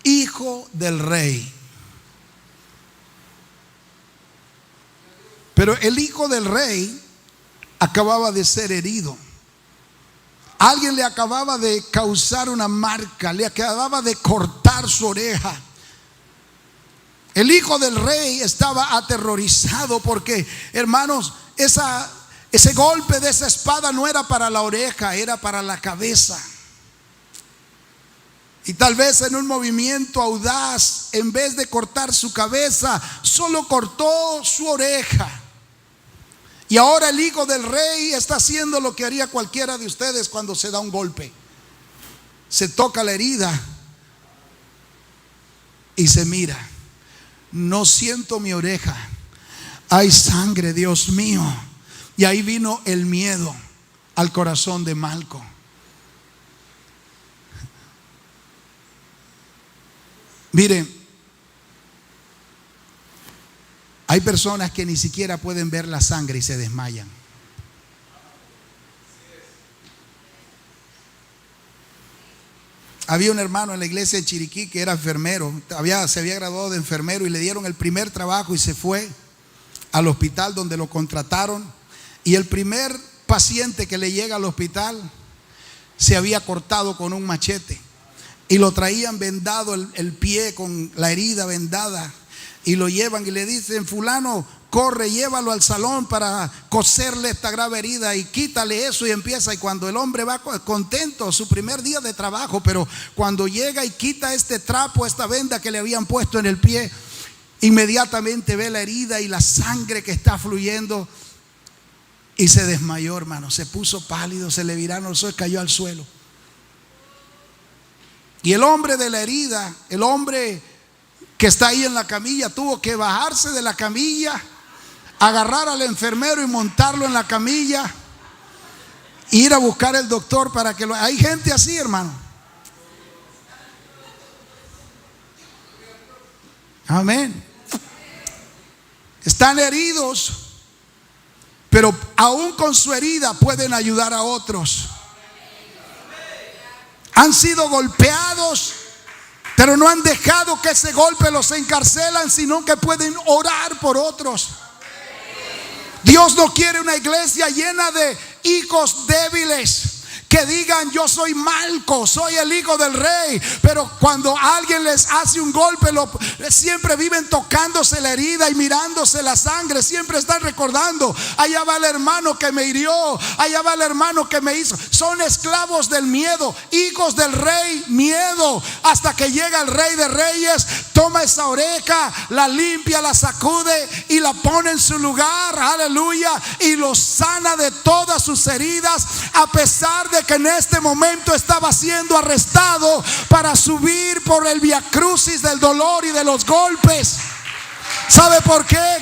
hijo del rey. Pero el hijo del rey acababa de ser herido. Alguien le acababa de causar una marca, le acababa de cortar su oreja. El hijo del rey estaba aterrorizado porque, hermanos, ese golpe de esa espada no era para la oreja, era para la cabeza. Y tal vez en un movimiento audaz, en vez de cortar su cabeza, solo cortó su oreja. Y ahora el hijo del rey está haciendo lo que haría cualquiera de ustedes cuando se da un golpe. Se toca la herida y se mira. No siento mi oreja, hay sangre, Dios mío. Y ahí vino el miedo al corazón de Malco. Mire, hay personas que ni siquiera pueden ver la sangre y se desmayan. Había un hermano en la iglesia de Chiriquí que era enfermero, se había graduado de enfermero y le dieron el primer trabajo y se fue al hospital donde lo contrataron. Y el primer paciente que le llega al hospital se había cortado con un machete y lo traían vendado el pie con la herida vendada. Y lo llevan y le dicen: fulano, corre, llévalo al salón para coserle esta grave herida y quítale eso. Y empieza, y cuando el hombre va contento, su primer día de trabajo, pero cuando llega y quita este trapo, esta venda que le habían puesto en el pie, inmediatamente ve la herida y la sangre que está fluyendo y se desmayó, hermano. Se puso pálido, se le viraron los ojos, cayó al suelo. Y el hombre de la herida, el hombre que está ahí en la camilla, tuvo que bajarse de la camilla, agarrar al enfermero y montarlo en la camilla, ir a buscar al doctor para que lo... Hay gente así, hermano. Amén. Están heridos, pero aún con su herida pueden ayudar a otros. Han sido golpeados, pero no han dejado que ese golpe los encarcelan, sino que pueden orar por otros. Dios no quiere una iglesia llena de hijos débiles que digan: yo soy Malco, soy el hijo del rey. Pero cuando alguien les hace un golpe, siempre viven tocándose la herida y mirándose la sangre. Siempre están recordando: allá va el hermano que me hirió, allá va el hermano que me hizo. Son esclavos del miedo, hijos del rey miedo. Hasta que llega el rey de reyes, toma esa oreja, la limpia, la sacude y la pone en su lugar, aleluya, y los sana de todas sus heridas, a pesar de que en este momento estaba siendo arrestado para subir por el viacrucis del dolor y de los golpes. ¿Sabe por qué?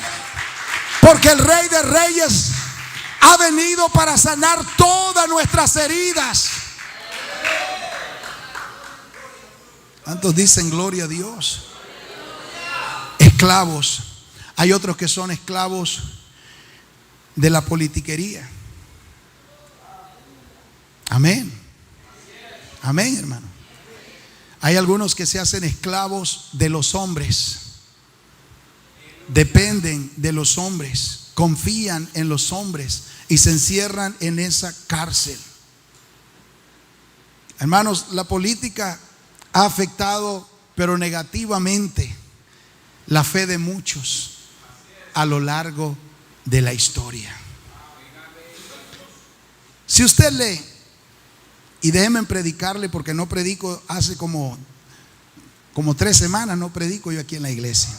Porque el Rey de Reyes ha venido para sanar todas nuestras heridas. ¿Cuántos dicen gloria a Dios? Esclavos. Hay otros que son esclavos de la politiquería. Amén. Amén, hermano. Hay algunos que se hacen esclavos de los hombres. Dependen de los hombres, confían en los hombres y se encierran en esa cárcel. Hermanos, la política ha afectado, pero negativamente, la fe de muchos a lo largo de la historia. Si usted lee, y déjenme predicarle, porque no predico hace como 3 semanas, no predico yo aquí en la iglesia.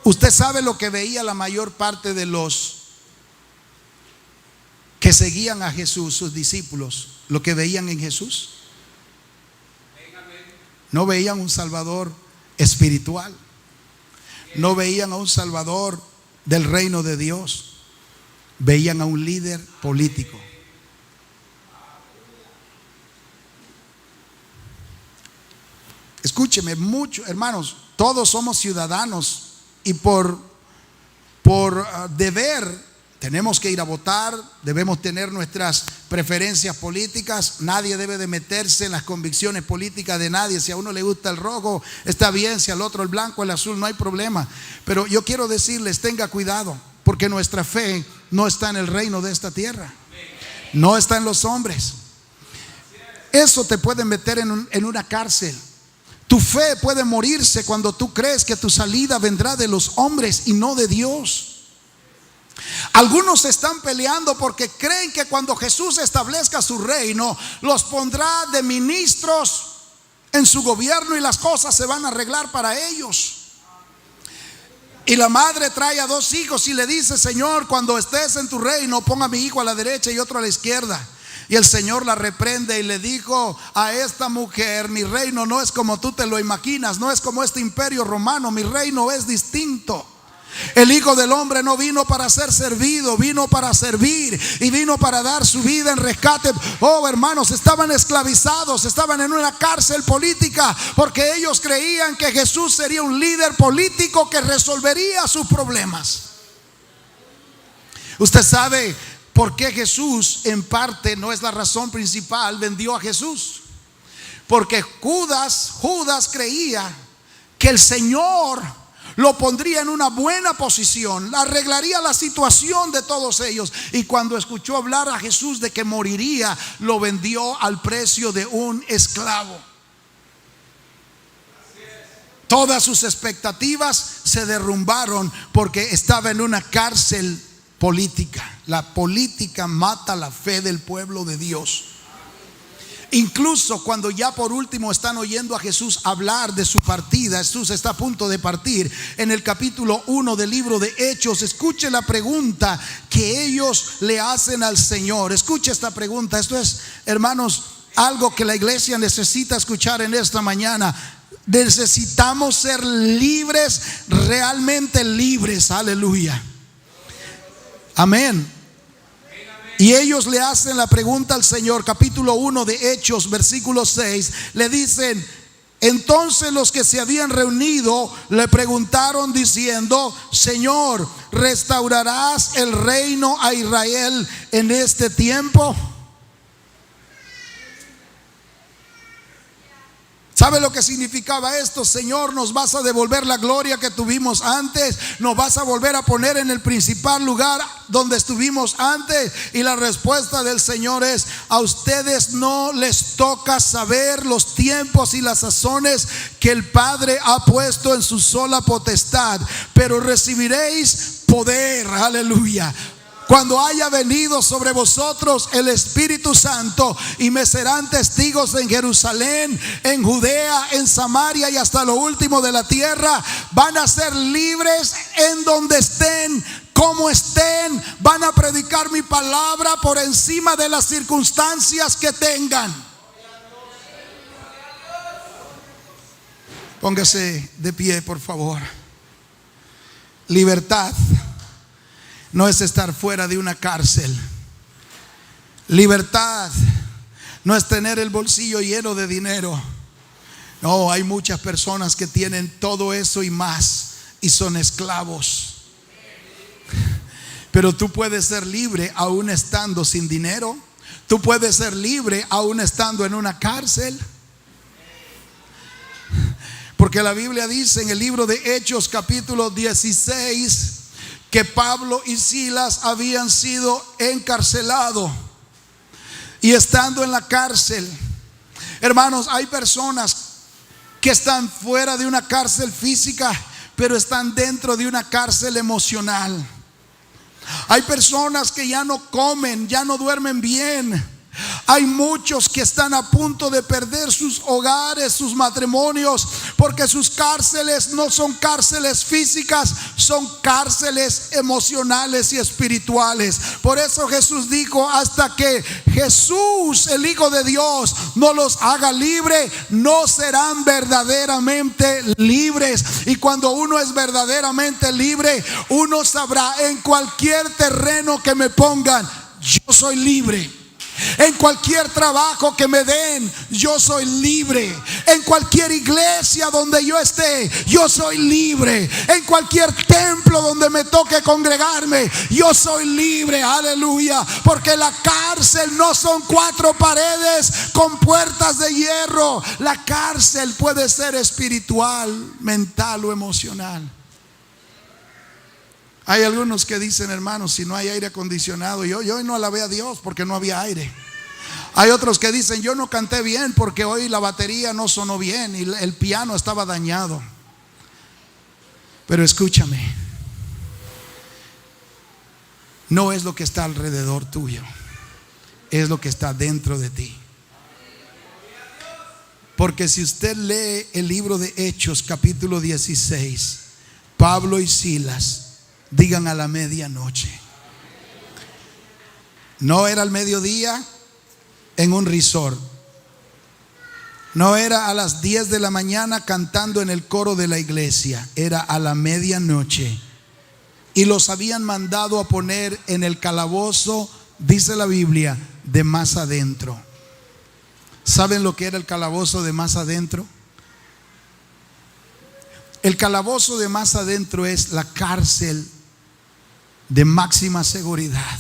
Usted sabe lo que veía la mayor parte de los que seguían a Jesús, sus discípulos, lo que veían en Jesús. No veían un Salvador espiritual, no veían a un Salvador del reino de Dios, veían a un líder político. Escúcheme, muchos hermanos, todos somos ciudadanos y por deber tenemos que ir a votar, debemos tener nuestras preferencias políticas. Nadie debe de meterse en las convicciones políticas de nadie. Si a uno le gusta el rojo, está bien. Si al otro el blanco, el azul, no hay problema. Pero yo quiero decirles, tenga cuidado, porque nuestra fe no está en el reino de esta tierra, no está en los hombres. Eso te puede meter en una cárcel. Tu fe puede morirse cuando tú crees que tu salida vendrá de los hombres y no de Dios. Algunos están peleando porque creen que cuando Jesús establezca su reino, los pondrá de ministros en su gobierno y las cosas se van a arreglar para ellos. Y la madre trae a 2 hijos y le dice: Señor, cuando estés en tu reino, ponga a mi hijo a la derecha y otro a la izquierda. Y el Señor la reprende y le dijo a esta mujer: mi reino no es como tú te lo imaginas, no es como este imperio romano, mi reino es distinto. El Hijo del Hombre no vino para ser servido, vino para servir y vino para dar su vida en rescate. Oh, hermanos, estaban esclavizados, estaban en una cárcel política porque ellos creían que Jesús sería un líder político que resolvería sus problemas. Usted sabe por qué Jesús, en parte, no es la razón principal, vendió a Jesús. Porque Judas creía que el Señor lo pondría en una buena posición, arreglaría la situación de todos ellos. Y cuando escuchó hablar a Jesús de que moriría, lo vendió al precio de un esclavo. Todas sus expectativas se derrumbaron porque estaba en una cárcel política. La política mata la fe del pueblo de Dios. Incluso cuando ya por último están oyendo a Jesús hablar de su partida, Jesús está a punto de partir. En el capítulo 1 del libro de Hechos, escuche la pregunta que ellos le hacen al Señor. Escuche esta pregunta. Esto es, hermanos, algo que la iglesia necesita escuchar en esta mañana. Necesitamos ser libres, realmente libres. Aleluya. Amén. Y ellos le hacen la pregunta al Señor, capítulo 1 de Hechos, versículo 6. Le dicen: entonces los que se habían reunido le preguntaron diciendo: Señor, ¿restaurarás el reino a Israel en este tiempo? ¿Sabe lo que significaba esto? Señor, ¿nos vas a devolver la gloria que tuvimos antes? ¿Nos vas a volver a poner en el principal lugar donde estuvimos antes? Y la respuesta del Señor es: a ustedes no les toca saber los tiempos y las sazones que el Padre ha puesto en su sola potestad, pero recibiréis poder, aleluya, cuando haya venido sobre vosotros el Espíritu Santo, y me serán testigos en Jerusalén, en Judea, en Samaria y hasta lo último de la tierra. Van a ser libres en donde estén, como estén. Van a predicar mi palabra por encima de las circunstancias que tengan. Póngase de pie, por favor. Libertad no es estar fuera de una cárcel. Libertad no es tener el bolsillo lleno de dinero. No, hay muchas personas que tienen todo eso y más y son esclavos. Pero tú puedes ser libre aún estando sin dinero. Tú puedes ser libre aún estando en una cárcel. Porque la Biblia dice en el libro de Hechos, capítulo 16, que Pablo y Silas habían sido encarcelados. Y estando en la cárcel, hermanos, hay personas que están fuera de una cárcel física, pero están dentro de una cárcel emocional. Hay personas que ya no comen, ya no duermen bien. Hay muchos que están a punto de perder sus hogares, sus matrimonios, porque sus cárceles no son cárceles físicas, son cárceles emocionales y espirituales. Por eso Jesús dijo: hasta que Jesús, el Hijo de Dios, no los haga libre, no serán verdaderamente libres. Y cuando uno es verdaderamente libre, uno sabrá: en cualquier terreno que me pongan, yo soy libre. En cualquier trabajo que me den, yo soy libre. En cualquier iglesia donde yo esté, yo soy libre. En cualquier templo donde me toque congregarme, yo soy libre. Aleluya. Porque la cárcel no son 4 paredes con puertas de hierro. La cárcel puede ser espiritual, mental o emocional. Hay algunos que dicen, hermanos, si no hay aire acondicionado, yo hoy no alabé a Dios porque no había aire. Hay otros que dicen, yo no canté bien porque hoy la batería no sonó bien y el piano estaba dañado. Pero escúchame, no es lo que está alrededor tuyo, es lo que está dentro de ti. Porque si usted lee el libro de Hechos capítulo 16, Pablo y Silas digan a la medianoche. No era al mediodía en un resort. No era a las 10 de la mañana cantando en el coro de la iglesia. Era a la medianoche. Y los habían mandado a poner en el calabozo, dice la Biblia, de más adentro. ¿Saben lo que era el calabozo de más adentro? El calabozo de más adentro es la cárcel de máxima seguridad.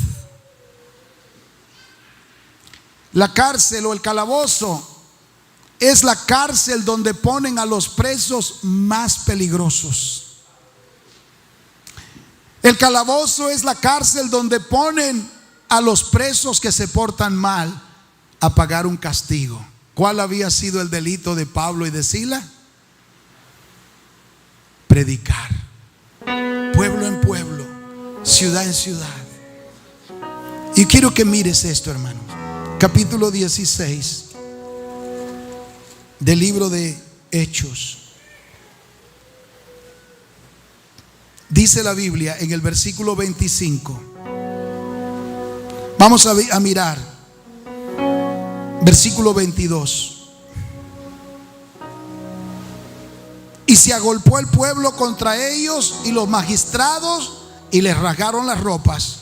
La cárcel o el calabozo es la cárcel donde ponen a los presos más peligrosos. El calabozo es la cárcel donde ponen a los presos que se portan mal a pagar un castigo. ¿Cuál había sido el delito de Pablo y de Silas? Predicar, pueblo en pueblo, ciudad en ciudad. Y quiero que mires esto, hermanos. Capítulo 16 del libro de Hechos. Dice la Biblia en el versículo 25. Vamos a mirar versículo 22. Y se agolpó el pueblo contra ellos y los magistrados, y les rasgaron las ropas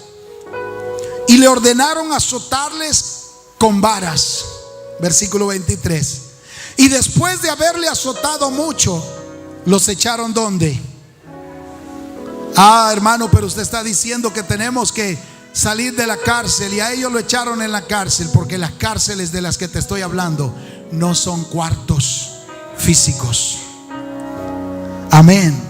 y le ordenaron azotarles con varas. Versículo 23. Y después de haberle azotado mucho, los echaron ¿dónde? Hermano, pero usted está diciendo que tenemos que salir de la cárcel, y a ellos lo echaron en la cárcel, porque las cárceles de las que te estoy hablando no son cuartos físicos. Amén.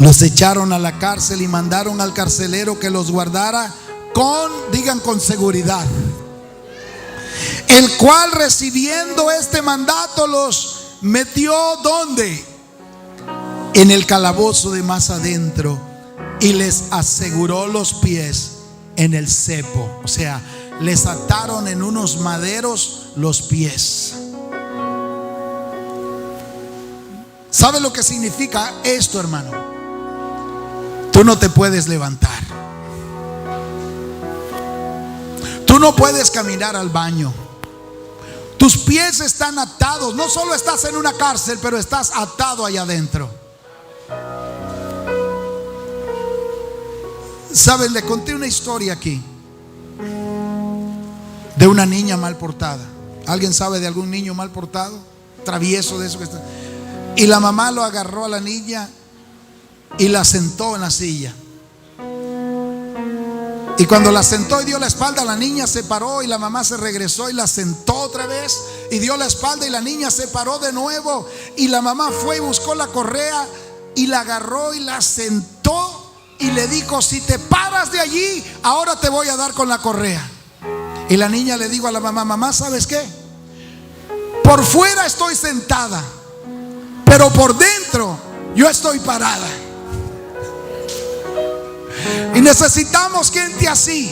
Los echaron a la cárcel y mandaron al carcelero que los guardara con seguridad. El cual, recibiendo este mandato, los metió ¿dónde? En el calabozo de más adentro, y les aseguró los pies en el cepo. O sea, les ataron en unos maderos los pies. ¿Sabe lo que significa esto, hermano? Tú no te puedes levantar. Tú no puedes caminar al baño. Tus pies están atados. No solo estás en una cárcel, pero estás atado allá adentro. ¿Saben? Le conté una historia aquí de una niña mal portada. ¿Alguien sabe de algún niño mal portado? Travieso, de eso que está. Y la mamá lo agarró a la niña y la sentó en la silla. Y cuando la sentó y dio la espalda, la niña se paró, y la mamá se regresó y la sentó otra vez y dio la espalda, y la niña se paró de nuevo, y la mamá fue y buscó la correa y la agarró y la sentó y le dijo: si te paras de allí, ahora te voy a dar con la correa. Y la niña le dijo a la mamá: mamá, ¿sabes qué? Por fuera estoy sentada, pero por dentro yo estoy parada. Y necesitamos gente así,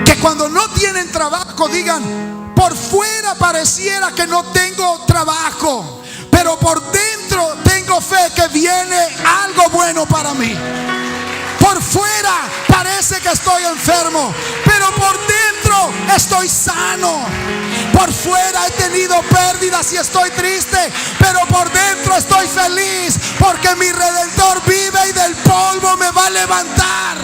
que cuando no tienen trabajo digan: por fuera pareciera que no tengo trabajo, pero por dentro tengo fe que viene algo bueno para mí. Por fuera parece que estoy enfermo, pero por dentro estoy sano. Por fuera he tenido pérdidas y estoy triste, pero por dentro estoy feliz, porque mi Redentor vive y del polvo me va a levantar.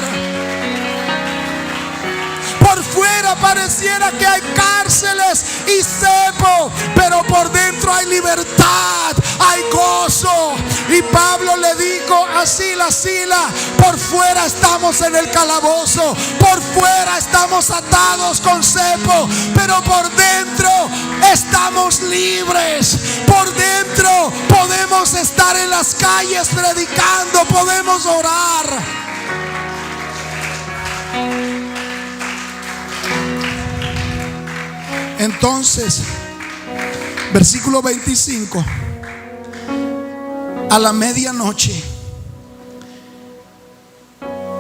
Por fuera pareciera que hay cárceles y cepo, pero por dentro hay libertad, hay gozo. Y Pablo le dijo a Silas: por fuera estamos en el calabozo, por fuera estamos atados con cepo, pero por dentro estamos libres. Por dentro podemos estar en las calles predicando, podemos orar. Entonces, versículo 25: a la medianoche,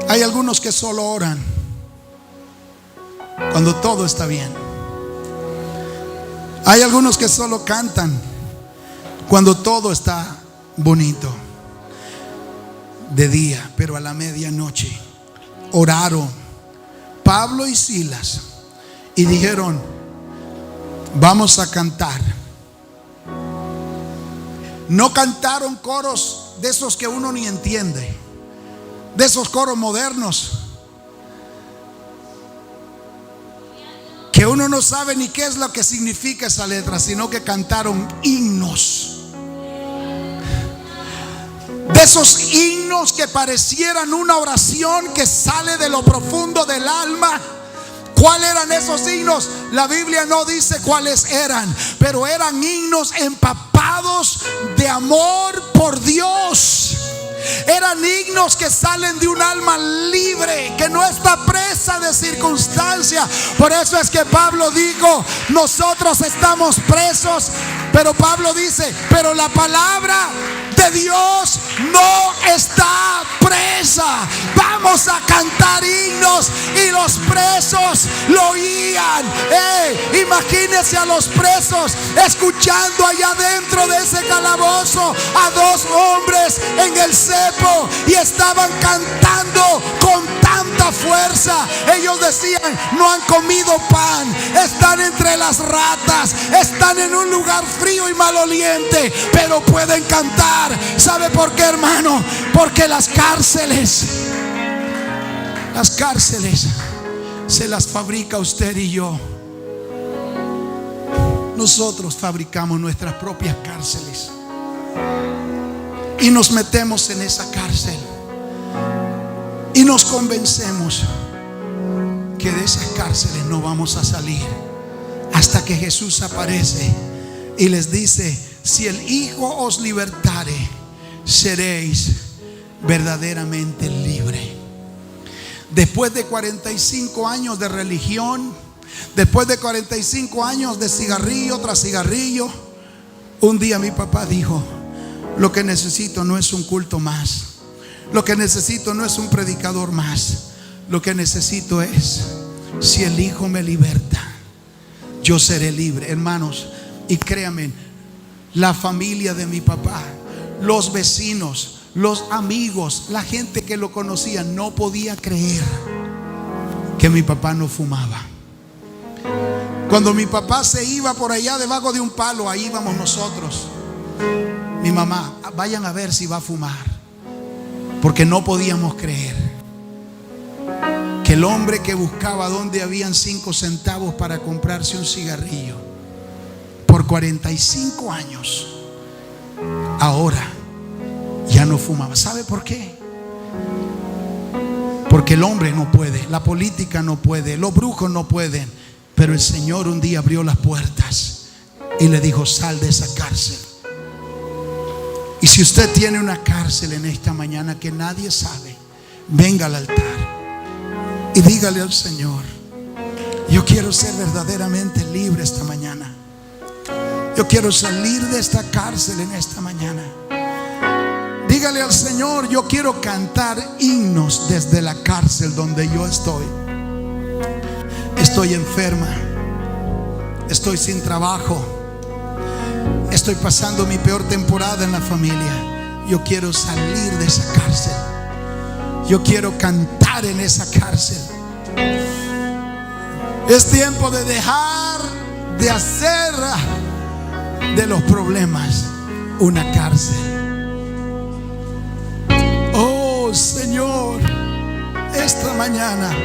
hay algunos que solo oran cuando todo está bien. Hay algunos que solo cantan cuando todo está bonito de día. Pero a la medianoche oraron Pablo y Silas y dijeron: vamos a cantar. No cantaron coros de esos que uno ni entiende, de esos coros modernos que uno no sabe ni qué es lo que significa esa letra, sino que cantaron himnos. De esos himnos que parecieran una oración que sale de lo profundo del alma. ¿Cuáles eran esos himnos? La Biblia no dice cuáles eran, pero eran himnos empapados de amor por Dios. Eran himnos que salen de un alma libre, que no está presa de circunstancia. Por eso es que Pablo dijo: nosotros estamos presos. Pero Pablo dice: pero la palabra de Dios no está presa. Vamos a cantar himnos. Y los presos lo oían. Imagínense a los presos escuchando allá dentro de ese calabozo a dos hombres en el cepo, y estaban cantando con tanta fuerza. Ellos decían: no han comido pan, están entre las ratas, están en un lugar frío y maloliente, pero pueden cantar. ¿Sabe por qué, hermano? Porque las cárceles se las fabrica usted y yo. Nosotros fabricamos nuestras propias cárceles y nos metemos en esa cárcel y nos convencemos que de esas cárceles no vamos a salir hasta que Jesús aparece y les dice: si el Hijo os libertare, seréis verdaderamente libres. Después de 45 años de religión, después de 45 años de cigarrillo tras cigarrillo, un día mi papá dijo: lo que necesito no es un culto más, lo que necesito no es un predicador más, lo que necesito es: si el Hijo me liberta, yo seré libre. Hermanos, y créanme, la familia de mi papá, los vecinos, los amigos, la gente que lo conocía, no podía creer que mi papá no fumaba. Cuando mi papá se iba por allá debajo de un palo, ahí íbamos nosotros. Mi mamá: vayan a ver si va a fumar, porque no podíamos creer que el hombre que buscaba donde habían 5 centavos para comprarse un cigarrillo por 45 años, ahora ya no fumaba. ¿Sabe por qué? Porque el hombre no puede, la política no puede, los brujos no pueden. Pero el Señor un día abrió las puertas y le dijo: sal de esa cárcel. Y si usted tiene una cárcel en esta mañana que nadie sabe, venga al altar y dígale al Señor: yo quiero ser verdaderamente libre esta mañana. Yo quiero salir de esta cárcel en esta mañana. Dígale al Señor: yo quiero cantar himnos desde la cárcel donde yo estoy. Estoy enferma, estoy sin trabajo, estoy pasando mi peor temporada en la familia. Yo quiero salir de esa cárcel. Yo quiero cantar en esa cárcel. Es tiempo de dejar de hacer de los problemas una cárcel. Oh Señor, esta mañana